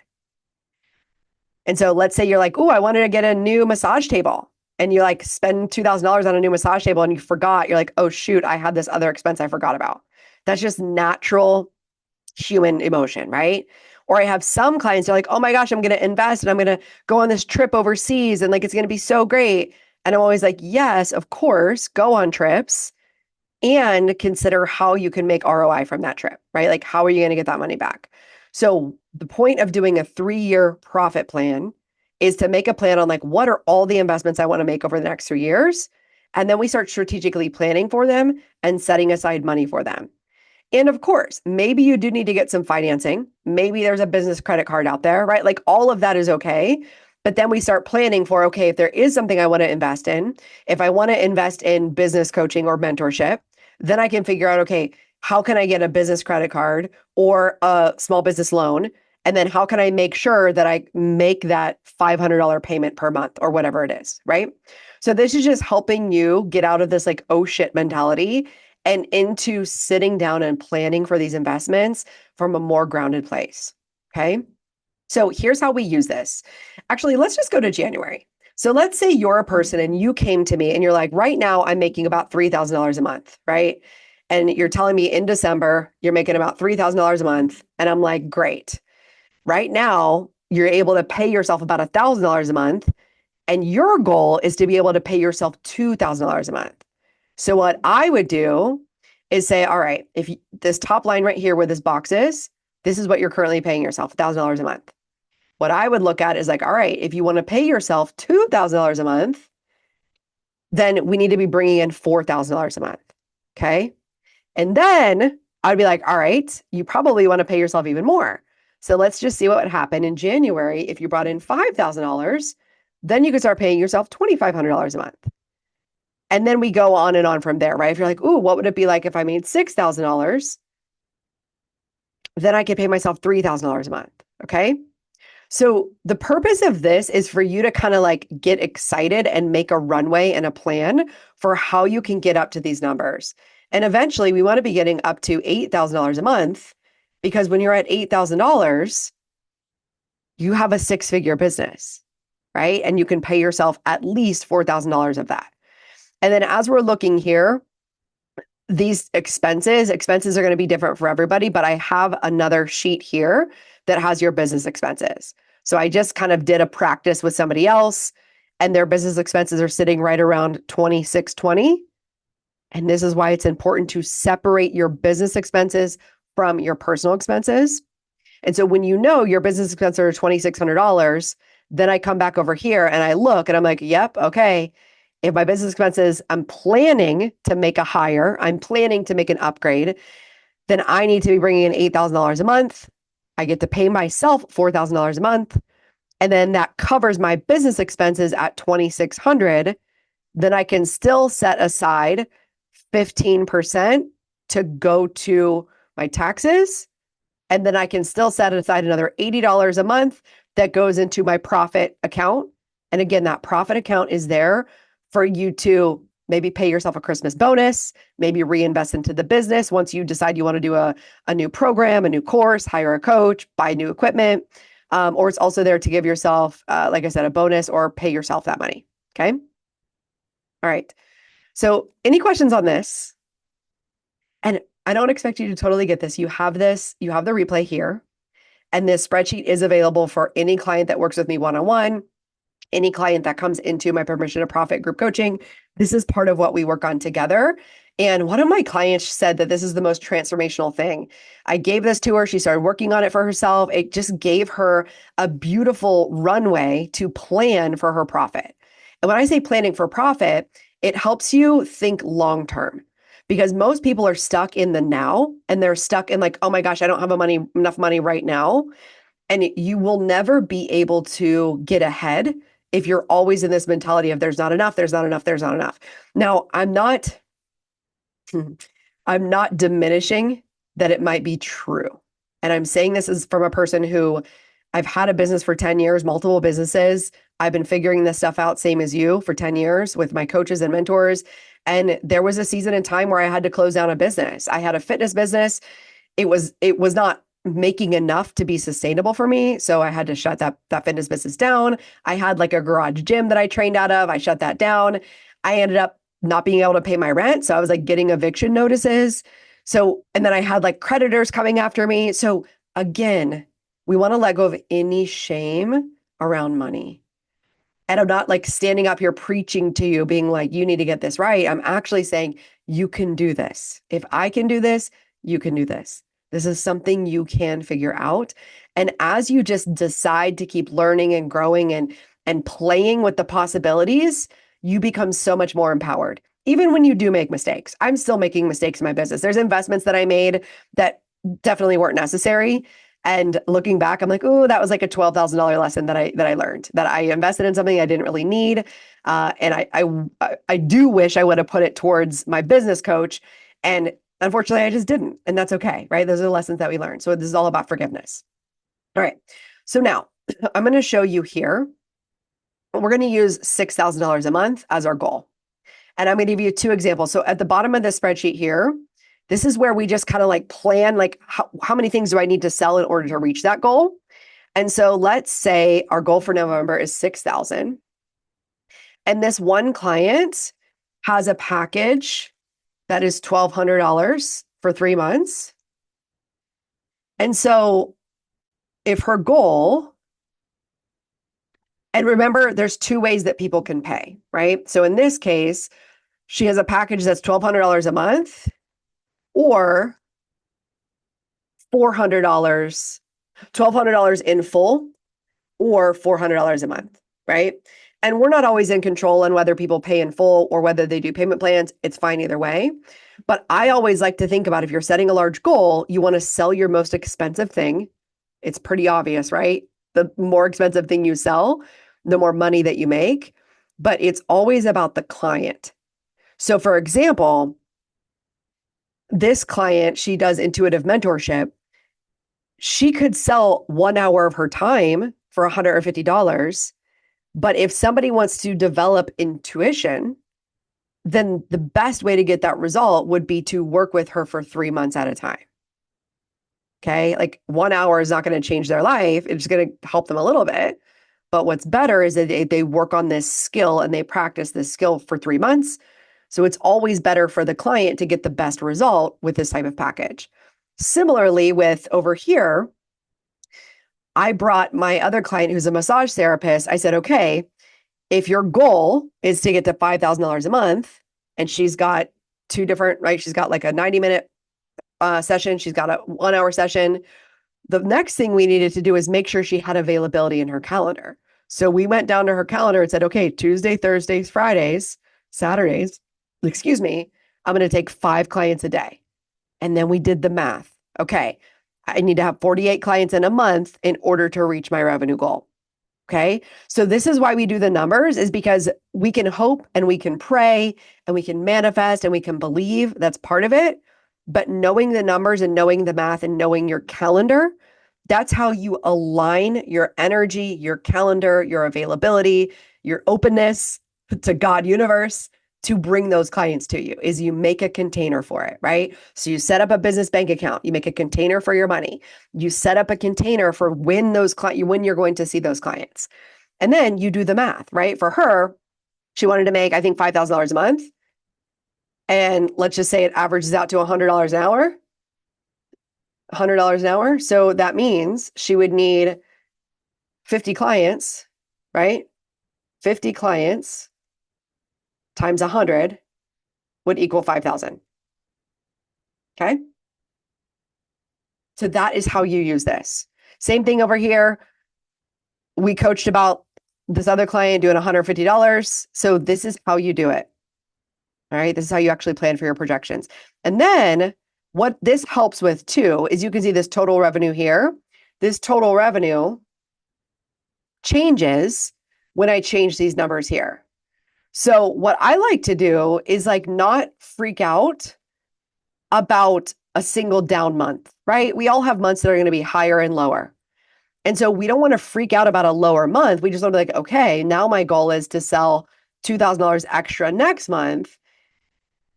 And so let's say you're like, oh, I wanted to get a new massage table. And you like spend $2,000 on a new massage table and you forgot. You're like, oh, shoot, I had this other expense I forgot about. That's just natural human emotion, right? Or I have some clients, they're like, oh my gosh, I'm going to invest and I'm going to go on this trip overseas and like it's going to be so great. And I'm always like, yes, of course, go on trips and consider how you can make ROI from that trip, right? Like, how are you going to get that money back? So the point of doing a 3-year profit plan is to make a plan on like, what are all the investments I want to make over the next 3 years? And then we start strategically planning for them and setting aside money for them. And of course, maybe you do need to get some financing. Maybe there's a business credit card out there, right? Like all of that is okay. But then we start planning for, okay, if there is something I want to invest in, if I want to invest in business coaching or mentorship, then I can figure out, okay, how can I get a business credit card or a small business loan? And then how can I make sure that I make that $500 payment per month or whatever it is, right? So this is just helping you get out of this like, oh shit mentality and into sitting down and planning for these investments from a more grounded place. Okay. So here's how we use this. Actually, let's just go to January. So let's say you're a person and you came to me and you're like, right now I'm making about $3,000 a month, right? And you're telling me in December, you're making about $3,000 a month. And I'm like, great. Right now, you're able to pay yourself about $1,000 a month. And your goal is to be able to pay yourself $2,000 a month. So what I would do is say, all right, if this top line right here where this box is, this is what you're currently paying yourself, $1,000 a month. What I would look at is like, all right, if you want to pay yourself $2,000 a month, then we need to be bringing in $4,000 a month. Okay. And then I'd be like, all right, you probably want to pay yourself even more. So let's just see what would happen in January. If you brought in $5,000, then you could start paying yourself $2,500 a month. And then we go on and on from there, right? If you're like, ooh, what would it be like if I made $6,000? Then I could pay myself $3,000 a month. Okay. So the purpose of this is for you to kind of like get excited and make a runway and a plan for how you can get up to these numbers. And eventually we want to be getting up to $8,000 a month because when you're at $8,000, you have a 6-figure business, right? And you can pay yourself at least $4,000 of that. And then as we're looking here, these expenses are going to be different for everybody, but I have another sheet here that has your business expenses. So I just kind of did a practice with somebody else and their business expenses are sitting right around $2,620. And this is why it's important to separate your business expenses from your personal expenses. And so when you know your business expenses are $2,600, then I come back over here and I look and I'm like, yep, okay. If my business expenses, I'm planning to make a hire, I'm planning to make an upgrade, then I need to be bringing in $8,000 a month. I get to pay myself $4,000 a month. And then that covers my business expenses at $2,600. Then I can still set aside 15% to go to my taxes. And then I can still set aside another $80 a month that goes into my profit account. And again, that profit account is there for you to maybe pay yourself a Christmas bonus, maybe reinvest into the business once you decide you want to do a new program, a new course, hire a coach, buy new equipment. Or it's also there to give yourself, like I said, a bonus or pay yourself that money. Okay. All right. So any questions on this? And I don't expect you to totally get this. You have this, you have the replay here. And this spreadsheet is available for any client that works with me one-on-one, any client that comes into my Permission to Profit group coaching. This is part of what we work on together. And one of my clients said that this is the most transformational thing. I gave this to her. She started working on it for herself. It just gave her a beautiful runway to plan for her profit. And when I say planning for profit, it helps you think long term because most people are stuck in the now and they're stuck in like, oh my gosh, I don't have enough money right now. And you will never be able to get ahead if you're always in this mentality of there's not enough, there's not enough, there's not enough. Now, I'm not diminishing that it might be true. And I'm saying this is from a person who I've had a business for 10 years, multiple businesses. I've been figuring this stuff out, same as you, for 10 years with my coaches and mentors. And there was a season in time where I had to close down a business. I had a fitness business. It was not making enough to be sustainable for me. So I had to shut that fitness business down. I had like a garage gym that I trained out of. I shut that down. I ended up not being able to pay my rent. So I was like getting eviction notices. So, and then I had like creditors coming after me. So again, we want to let go of any shame around money. And I'm not like standing up here preaching to you, being like, you need to get this right. I'm actually saying, you can do this. If I can do this, you can do this. This is something you can figure out. And as you just decide to keep learning and growing and playing with the possibilities, you become so much more empowered. Even when you do make mistakes, I'm still making mistakes in my business. There's investments that I made that definitely weren't necessary. And looking back, I'm like, oh, that was like a $12,000 lesson that I learned, that I invested in something I didn't really need. And I do wish I would have put it towards my business coach. And unfortunately, I just didn't. And that's okay, right? Those are the lessons that we learned. So this is all about forgiveness. All right. So now I'm going to show you here. We're going to use $6,000 a month as our goal. And I'm going to give you two examples. So at the bottom of this spreadsheet here, this is where we just kind of like plan, like how many things do I need to sell in order to reach that goal? And so let's say our goal for November is 6,000. And this one client has a package that is $1,200 for 3 months. And so if her goal, and remember, there's two ways that people can pay, right? So in this case, she has a package that's $1,200 a month or $400, $1,200 in full or $400 a month, right? And we're not always in control on whether people pay in full or whether they do payment plans. It's fine either way. But I always like to think about if you're setting a large goal, you want to sell your most expensive thing. It's pretty obvious, right? The more expensive thing you sell, the more money that you make. But it's always about the client. So for example, this client, she does intuitive mentorship. She could sell 1 hour of her time for $150. But if somebody wants to develop intuition, then the best way to get that result would be to work with her for 3 months at a time. Okay. Like 1 hour is not going to change their life. It's going to help them a little bit. But what's better is that they work on this skill and they practice this skill for 3 months. So it's always better for the client to get the best result with this type of package. Similarly, with over here, I brought my other client who's a massage therapist. I said, okay, if your goal is to get to $5,000 a month, and she's got two different, right? She's got like a 90-minute session. She's got a 1 hour session. The next thing we needed to do is make sure she had availability in her calendar. So we went down to her calendar and said, okay, Tuesday, Thursdays, Fridays, Saturdays, excuse me, I'm going to take 5 clients a day. And then we did the math. Okay, I need to have 48 clients in a month in order to reach my revenue goal. Okay. So this is why we do the numbers, is because we can hope and we can pray and we can manifest and we can believe. That's part of it. But knowing the numbers and knowing the math and knowing your calendar, that's how you align your energy, your calendar, your availability, your openness to God universe to bring those clients to you, is you make a container for it, right? So you set up a business bank account, you make a container for your money, you set up a container for when you're going to see those clients. And then you do the math, right? For her, she wanted to make, I think, $5,000 a month. And let's just say it averages out to $100 an hour. $100 an hour. So that means she would need 50 clients, right? 50 clients times 100 would equal 5,000. Okay. So that is how you use this. Same thing over here. We coached about this other client doing $150. So this is how you do it. All right. This is how you actually plan for your projections. And then what this helps with too is you can see this total revenue here. This total revenue changes when I change these numbers here. So what I like to do is like not freak out about a single down month, right? We all have months that are going to be higher and lower. And so we don't want to freak out about a lower month. We just want to be like, okay, now my goal is to sell $2,000 extra next month.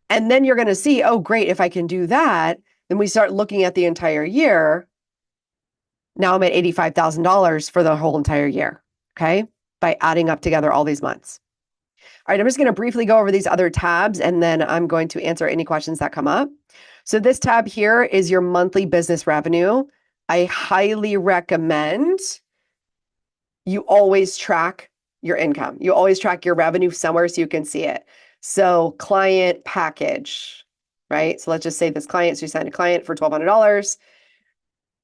And then you're going to see, oh, great, if I can do that, then we start looking at the entire year. Now I'm at $85,000 for the whole entire year, okay? By adding up together all these months. All right, I'm just going to briefly go over these other tabs, and then I'm going to answer any questions that come up. So this tab here is your monthly business revenue. I highly recommend you always track your income. You always track your revenue somewhere so you can see it. So client package, right? So let's just say this client, so you signed a client for $1,200,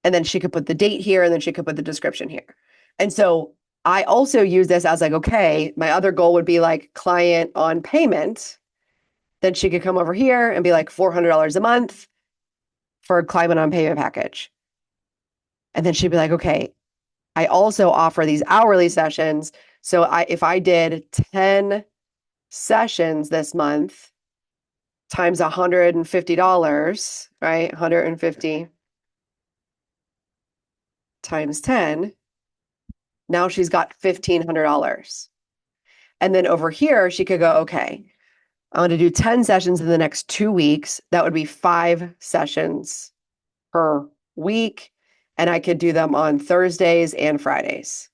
and then she could put the date here, and then she could put the description here. And so I also use this as like, okay, my other goal would be like client on payment. Then she could come over here and be like $400 a month for a client on payment package. And then she'd be like, okay, I also offer these hourly sessions. So if I did 10 sessions this month times $150, right? 150 times 10, now she's got $1,500. And then over here, she could go, okay, I'm going to do 10 sessions in the next 2 weeks. That would be 5 sessions per week. And I could do them on Thursdays and Fridays.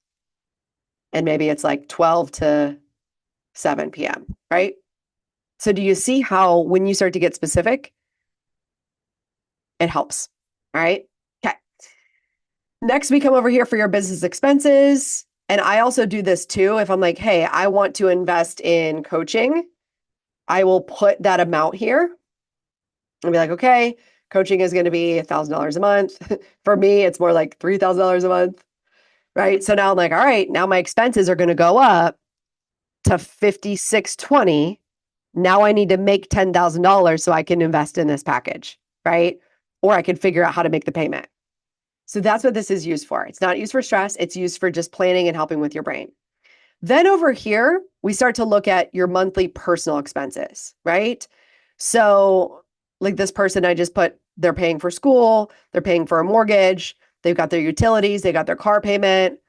And maybe it's like 12 to 7 p.m., right? So do you see how when you start to get specific, it helps, all right? Okay. Next, we come over here for your business expenses. And I also do this too. If I'm like, hey, I want to invest in coaching, I will put that amount here and be like, okay, coaching is going to be $1,000 a month. For me, it's more like $3,000 a month, right? So now I'm like, all right, now my expenses are going to go up to $5,620. Now I need to make $10,000 so I can invest in this package, right? Or I can figure out how to make the payment. So that's what this is used for. It's not used for stress. It's used for just planning and helping with your brain. Then over here, we start to look at your monthly personal expenses, right? So like this person, I just put, they're paying for school, they're paying for a mortgage, they've got their utilities, they got their car payment.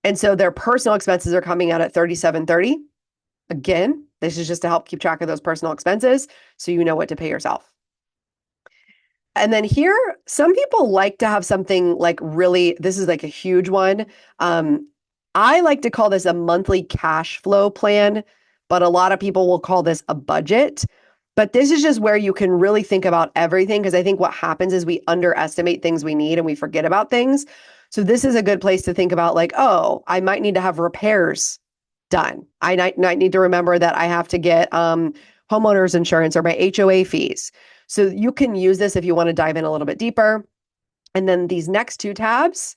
And so their personal expenses are coming out at $3,730. Again, this is just to help keep track of those personal expenses so you know what to pay yourself. And then here, some people like to have something like really, this is like a huge one. I like to call this a monthly cash flow plan, but a lot of people will call this a budget. But this is just where you can really think about everything, because I think what happens is we underestimate things we need and we forget about things. So this is a good place to think about like, oh, I might need to have repairs done. I might need to remember that I have to get homeowners insurance or my HOA fees. So you can use this if you want to dive in a little bit deeper. And then these next 2 tabs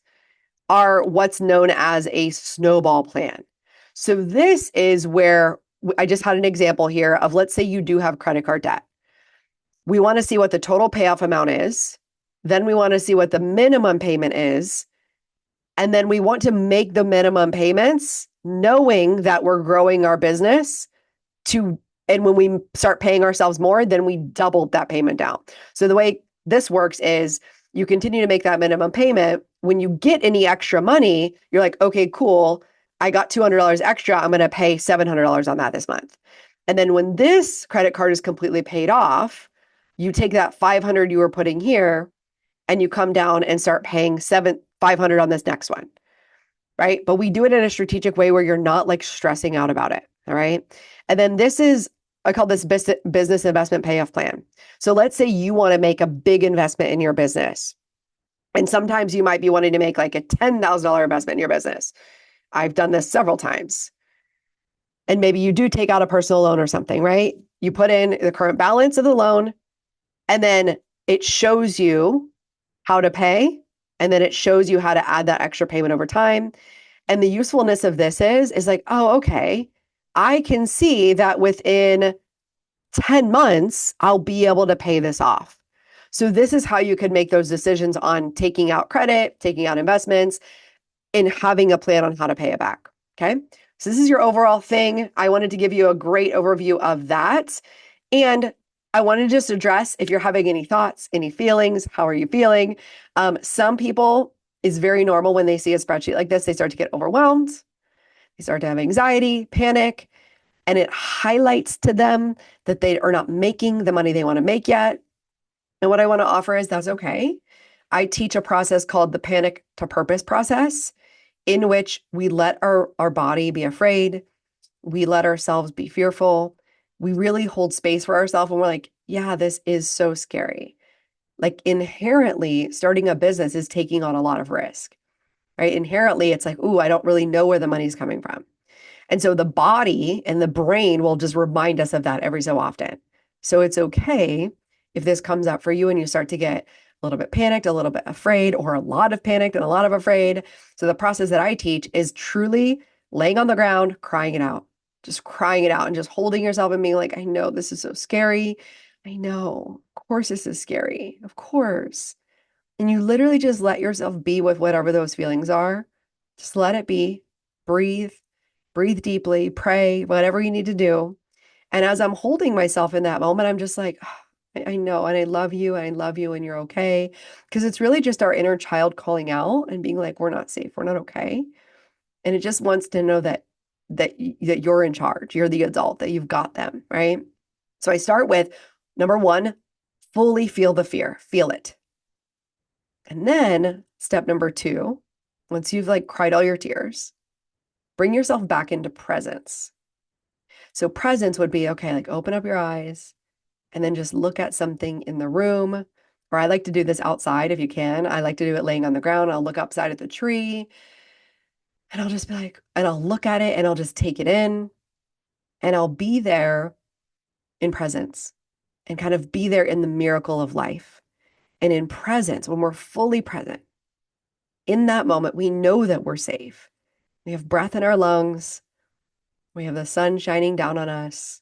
are what's known as a snowball plan. So this is where I just had an example here of, let's say you do have credit card debt. We want to see what the total payoff amount is. Then we want to see what the minimum payment is. And then we want to make the minimum payments knowing that we're growing our business and when we start paying ourselves more, then we doubled that payment down. So the way this works is you continue to make that minimum payment. When you get any extra money, you're like, okay, cool. I got $200 extra. I'm going to pay $700 on that this month. And then when this credit card is completely paid off, you take that $500 you were putting here and you come down and start paying $500 on this next one, right? But we do it in a strategic way where you're not like stressing out about it, all right? And then this is, I call this business investment payoff plan. So let's say you want to make a big investment in your business. And sometimes you might be wanting to make like a $10,000 investment in your business. I've done this several times. And maybe you do take out a personal loan or something, right? You put in the current balance of the loan, and then it shows you how to pay, and then it shows you how to add that extra payment over time. And the usefulness of this is like, oh, okay, I can see that within 10 months, I'll be able to pay this off. So this is how you can make those decisions on taking out credit, taking out investments, and having a plan on how to pay it back. Okay. So this is your overall thing. I wanted to give you a great overview of that. And I want to just address if you're having any thoughts, any feelings, how are you feeling? Some people is very normal when they see a spreadsheet like this, they start to get overwhelmed. They start to have anxiety, panic, and it highlights to them that they are not making the money they want to make yet. And what I want to offer is that's okay. I teach a process called the panic to purpose process, in which we let our body be afraid. We let ourselves be fearful. We really hold space for ourselves and we're like, yeah, this is so scary. Like inherently, starting a business is taking on a lot of risk, right? Inherently, it's like, ooh, I don't really know where the money's coming from. And so the body and the brain will just remind us of that every so often. So it's okay if this comes up for you and you start to get a little bit panicked, a little bit afraid, or a lot of panicked and a lot of afraid. So the process that I teach is truly laying on the ground, crying it out, just crying it out and just holding yourself and being like, I know this is so scary. I know, of course, this is scary. Of course. And you literally just let yourself be with whatever those feelings are. Just let it be. Breathe, breathe deeply, pray, whatever you need to do. And as I'm holding myself in that moment, I'm just like, "Oh, I know, and I love you, and I love you, and you're okay." Because it's really just our inner child calling out and being like, we're not safe, we're not okay. And it just wants to know that you're in charge, you're the adult, that you've got them, right? So I start with number one, fully feel the fear, feel it. And then step number two, once you've like cried all your tears, bring yourself back into presence. So presence would be, okay, like open up your eyes and then just look at something in the room. Or I like to do this outside if you can. I like to do it laying on the ground. I'll look upside at the tree and I'll just be like, and I'll look at it and I'll just take it in and I'll be there in presence and kind of be there in the miracle of life. And in presence, when we're fully present, in that moment, we know that we're safe. We have breath in our lungs. We have the sun shining down on us.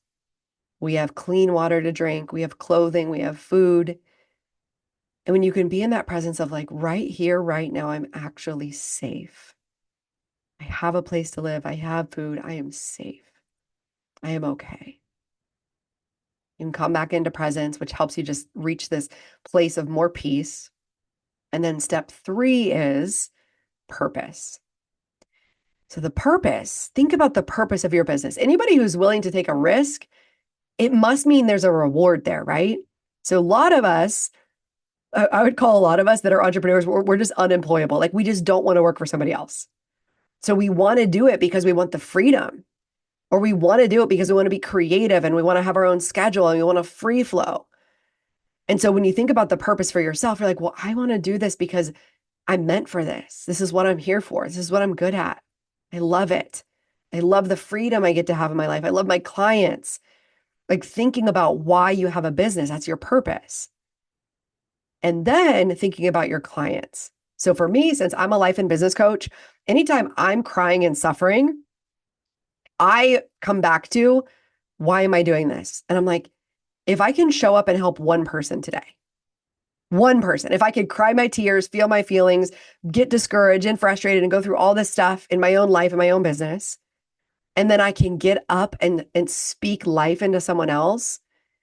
We have clean water to drink. We have clothing. We have food. And when you can be in that presence of like right here, right now, I'm actually safe. I have a place to live. I have food. I am safe. I am okay. You can come back into presence, which helps you just reach this place of more peace. And then step three is purpose. So the purpose, think about the purpose of your business. Anybody who's willing to take a risk, it must mean there's a reward there, right? So a lot of us, I would call a lot of us that are entrepreneurs, we're just unemployable. Like we just don't want to work for somebody else. So we want to do it because we want the freedom, or we want to do it because we want to be creative and we want to have our own schedule and we want to free flow. And so when you think about the purpose for yourself, you're like, well, I want to do this because I'm meant for this. This is what I'm here for. This is what I'm good at. I love it. I love the freedom I get to have in my life. I love my clients. Like thinking about why you have a business, that's your purpose. And then thinking about your clients. So for me, since I'm a life and business coach, anytime I'm crying and suffering, I come back to, why am I doing this? And I'm like, if I can show up and help one person today, one person, if I could cry my tears, feel my feelings, get discouraged and frustrated and go through all this stuff in my own life and my own business, and then I can get up and speak life into someone else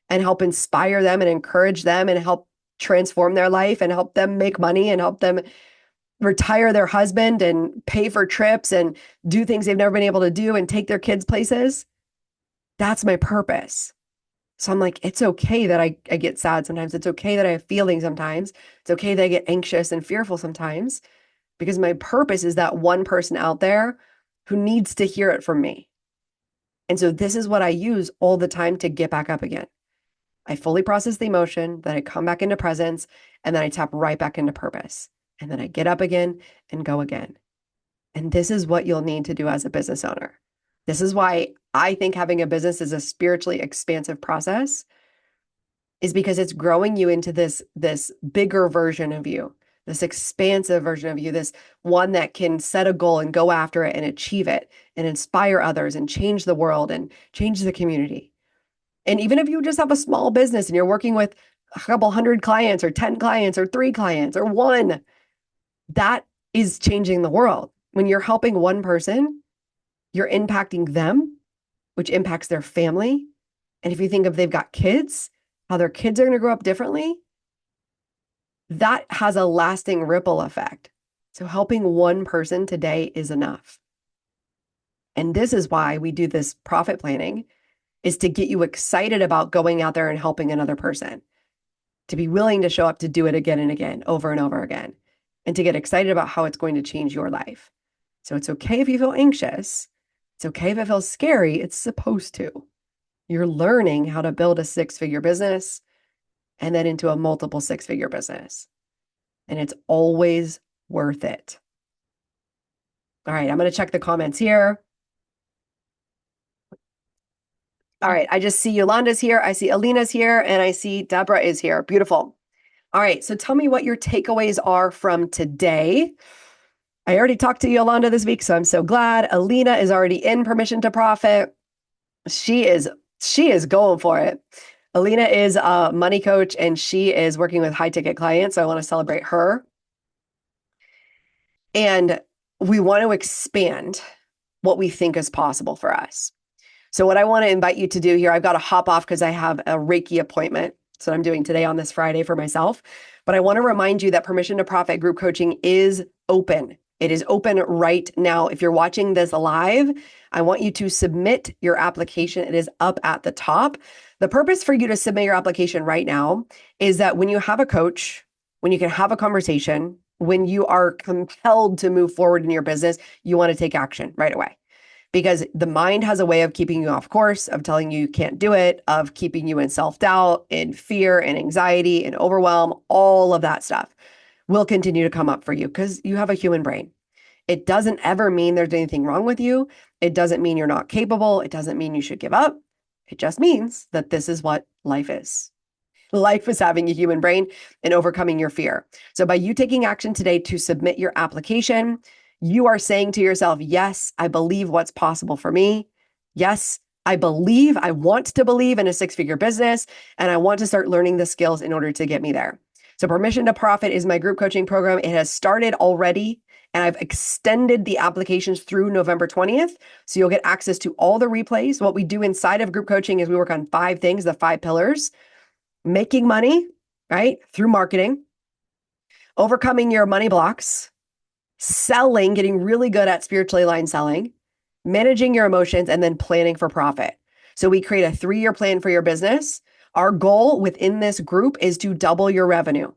and help inspire them and encourage them and help transform their life and help them make money and help them retire their husband and pay for trips and do things they've never been able to do and take their kids places. That's my purpose. So I'm like, it's okay that I get sad sometimes. It's okay that I have feelings sometimes. It's okay that I get anxious and fearful sometimes because my purpose is that one person out there who needs to hear it from me. And so this is what I use all the time to get back up again. I fully process the emotion, then I come back into presence, and then I tap right back into purpose. And then I get up again and go again. And this is what you'll need to do as a business owner. This is why I think having a business is a spiritually expansive process, is because it's growing you into this bigger version of you, this expansive version of you, this one that can set a goal and go after it and achieve it and inspire others and change the world and change the community. And even if you just have a small business and you're working with a couple hundred clients or 10 clients or 3 clients or one, that is changing the world. When you're helping one person, you're impacting them, which impacts their family. And if you think of they've got kids, how their kids are going to grow up differently, that has a lasting ripple effect. So helping one person today is enough. And this is why we do this profit planning, is to get you excited about going out there and helping another person, to be willing to show up to do it again and again, over and over again, and to get excited about how it's going to change your life. So it's okay if you feel anxious. It's okay if it feels scary. It's supposed to. You're learning how to build a 6-figure business and then into a multiple 6-figure business. And it's always worth it. All right, I'm going to check the comments here. All right, I just see Yolanda's here. I see Alina's here, and I see Deborah is here. Beautiful. All right, so tell me what your takeaways are from today. I already talked to Yolanda this week, so I'm so glad. Alina is already in Permission to Profit. She is going for it. Alina is a money coach, and she is working with high-ticket clients, so I want to celebrate her. And we want to expand what we think is possible for us. So what I want to invite you to do here, I've got to hop off because I have a Reiki appointment. So I'm doing today on this Friday for myself. But I want to remind you that Permission to Profit group coaching is open. It is open right now. If you're watching this live, I want you to submit your application. It is up at the top. The purpose for you to submit your application right now is that when you have a coach, when you can have a conversation, when you are compelled to move forward in your business, you want to take action right away. Because the mind has a way of keeping you off course, of telling you can't do it, of keeping you in self-doubt, in fear, and anxiety, and overwhelm. All of that stuff will continue to come up for you because you have a human brain. It doesn't ever mean there's anything wrong with you. It doesn't mean you're not capable. It doesn't mean you should give up. It just means that this is what life is. Life is having a human brain and overcoming your fear. So by you taking action today to submit your application, you are saying to yourself, yes, I believe what's possible for me. Yes, I want to believe in a 6-figure business, and I want to start learning the skills in order to get me there. So Permission to Profit is my group coaching program. It has started already, and I've extended the applications through November 20th. So you'll get access to all the replays. What we do inside of group coaching is we work on 5 things, the 5 pillars: making money, right, through marketing, overcoming your money blocks, selling, getting really good at spiritually aligned selling, managing your emotions, and then planning for profit. So we create a 3-year plan for your business. Our goal within this group is to double your revenue.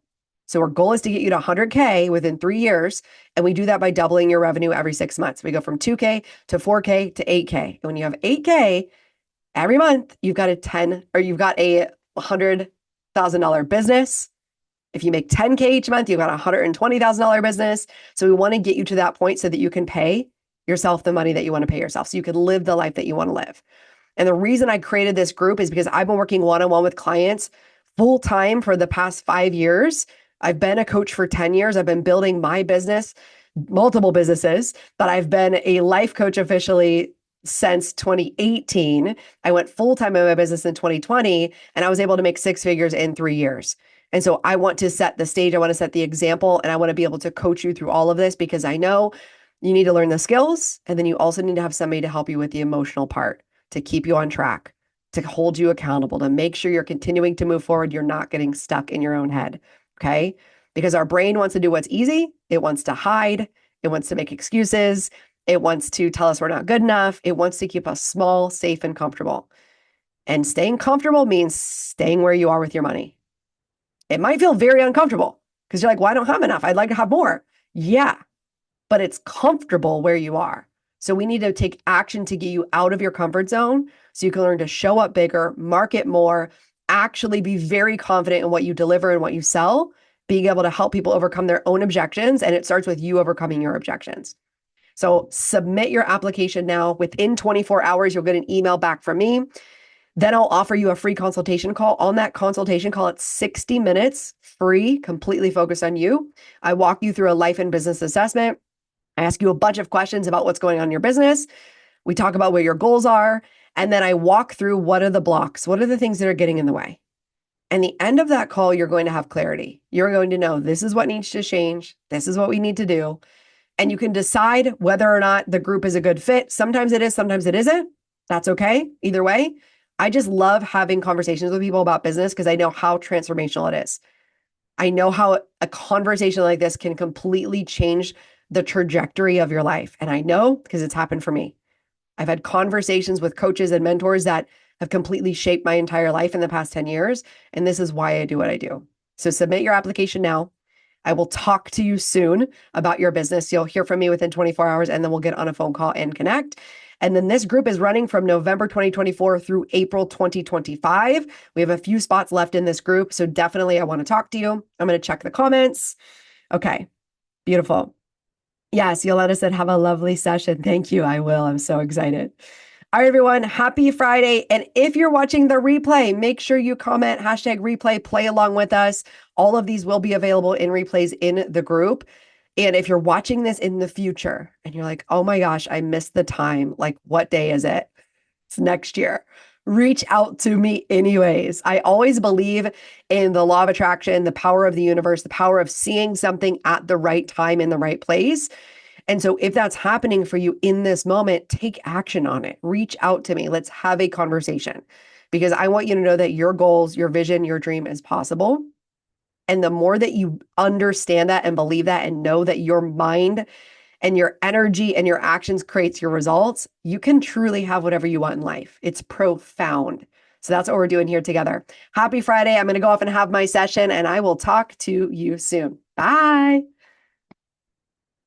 So our goal is to get you to 100K within 3 years. And we do that by doubling your revenue every 6 months. We go from 2K to 4K to 8K. And when you have 8K every month, you've got a $100,000 business. If you make 10K each month, you've got a $120,000 business. So we want to get you to that point so that you can pay yourself the money that you want to pay yourself, so you can live the life that you want to live. And the reason I created this group is because I've been working one-on-one with clients full-time for the past 5 years. I've been a coach for 10 years. I've been building my business, multiple businesses, but I've been a life coach officially since 2018. I went full-time in my business in 2020, and I was able to make 6 figures in 3 years. And so I want to set the stage. I want to set the example, and I want to be able to coach you through all of this because I know you need to learn the skills, and then you also need to have somebody to help you with the emotional part, to keep you on track, to hold you accountable, to make sure you're continuing to move forward. You're not getting stuck in your own head, okay? Because our brain wants to do what's easy. It wants to hide. It wants to make excuses. It wants to tell us we're not good enough. It wants to keep us small, safe, and comfortable. And staying comfortable means staying where you are with your money. It might feel very uncomfortable because you're like, well, I don't have enough. I'd like to have more. Yeah, but it's comfortable where you are. So we need to take action to get you out of your comfort zone so you can learn to show up bigger, market more, actually be very confident in what you deliver and what you sell, being able to help people overcome their own objections. And it starts with you overcoming your objections. So submit your application now. Within 24 hours, you'll get an email back from me. Then I'll offer you a free consultation call. On that consultation call, it's 60 minutes, free, completely focused on you. I walk you through a life and business assessment. I ask you a bunch of questions about what's going on in your business. We talk about what your goals are. And then I walk through what are the blocks? What are the things that are getting in the way? And the end of that call, you're going to have clarity. You're going to know this is what needs to change. This is what we need to do. And you can decide whether or not the group is a good fit. Sometimes it is, sometimes it isn't. That's okay. Either way, I just love having conversations with people about business because I know how transformational it is. I know how a conversation like this can completely change the trajectory of your life. And I know because it's happened for me. I've had conversations with coaches and mentors that have completely shaped my entire life in the past 10 years. And this is why I do what I do. So submit your application now. I will talk to you soon about your business. You'll hear from me within 24 hours, and then we'll get on a phone call and connect. And then this group is running from November 2024 through April 2025. We have a few spots left in this group. So definitely I want to talk to you. I'm going to check the comments. Okay, beautiful. Yes, Yolanda said, have a lovely session. Thank you. I will. I'm so excited. All right, everyone. Happy Friday. And if you're watching the replay, make sure you comment #replay, play along with us. All of these will be available in replays in the group. And if you're watching this in the future and you're like, oh my gosh, I missed the time. Like, what day is it? It's next year. Reach out to me anyways. I always believe in the law of attraction, the power of the universe, the power of seeing something at the right time in the right place. And so if that's happening for you in this moment, take action on it. Reach out to me. Let's have a conversation because I want you to know that your goals, your vision, your dream is possible. And the more that you understand that and believe that and know that your mind and your energy and your actions creates your results, you can truly have whatever you want in life. It's profound. So that's what we're doing here together. Happy Friday. I'm going to go off and have my session and I will talk to you soon. Bye.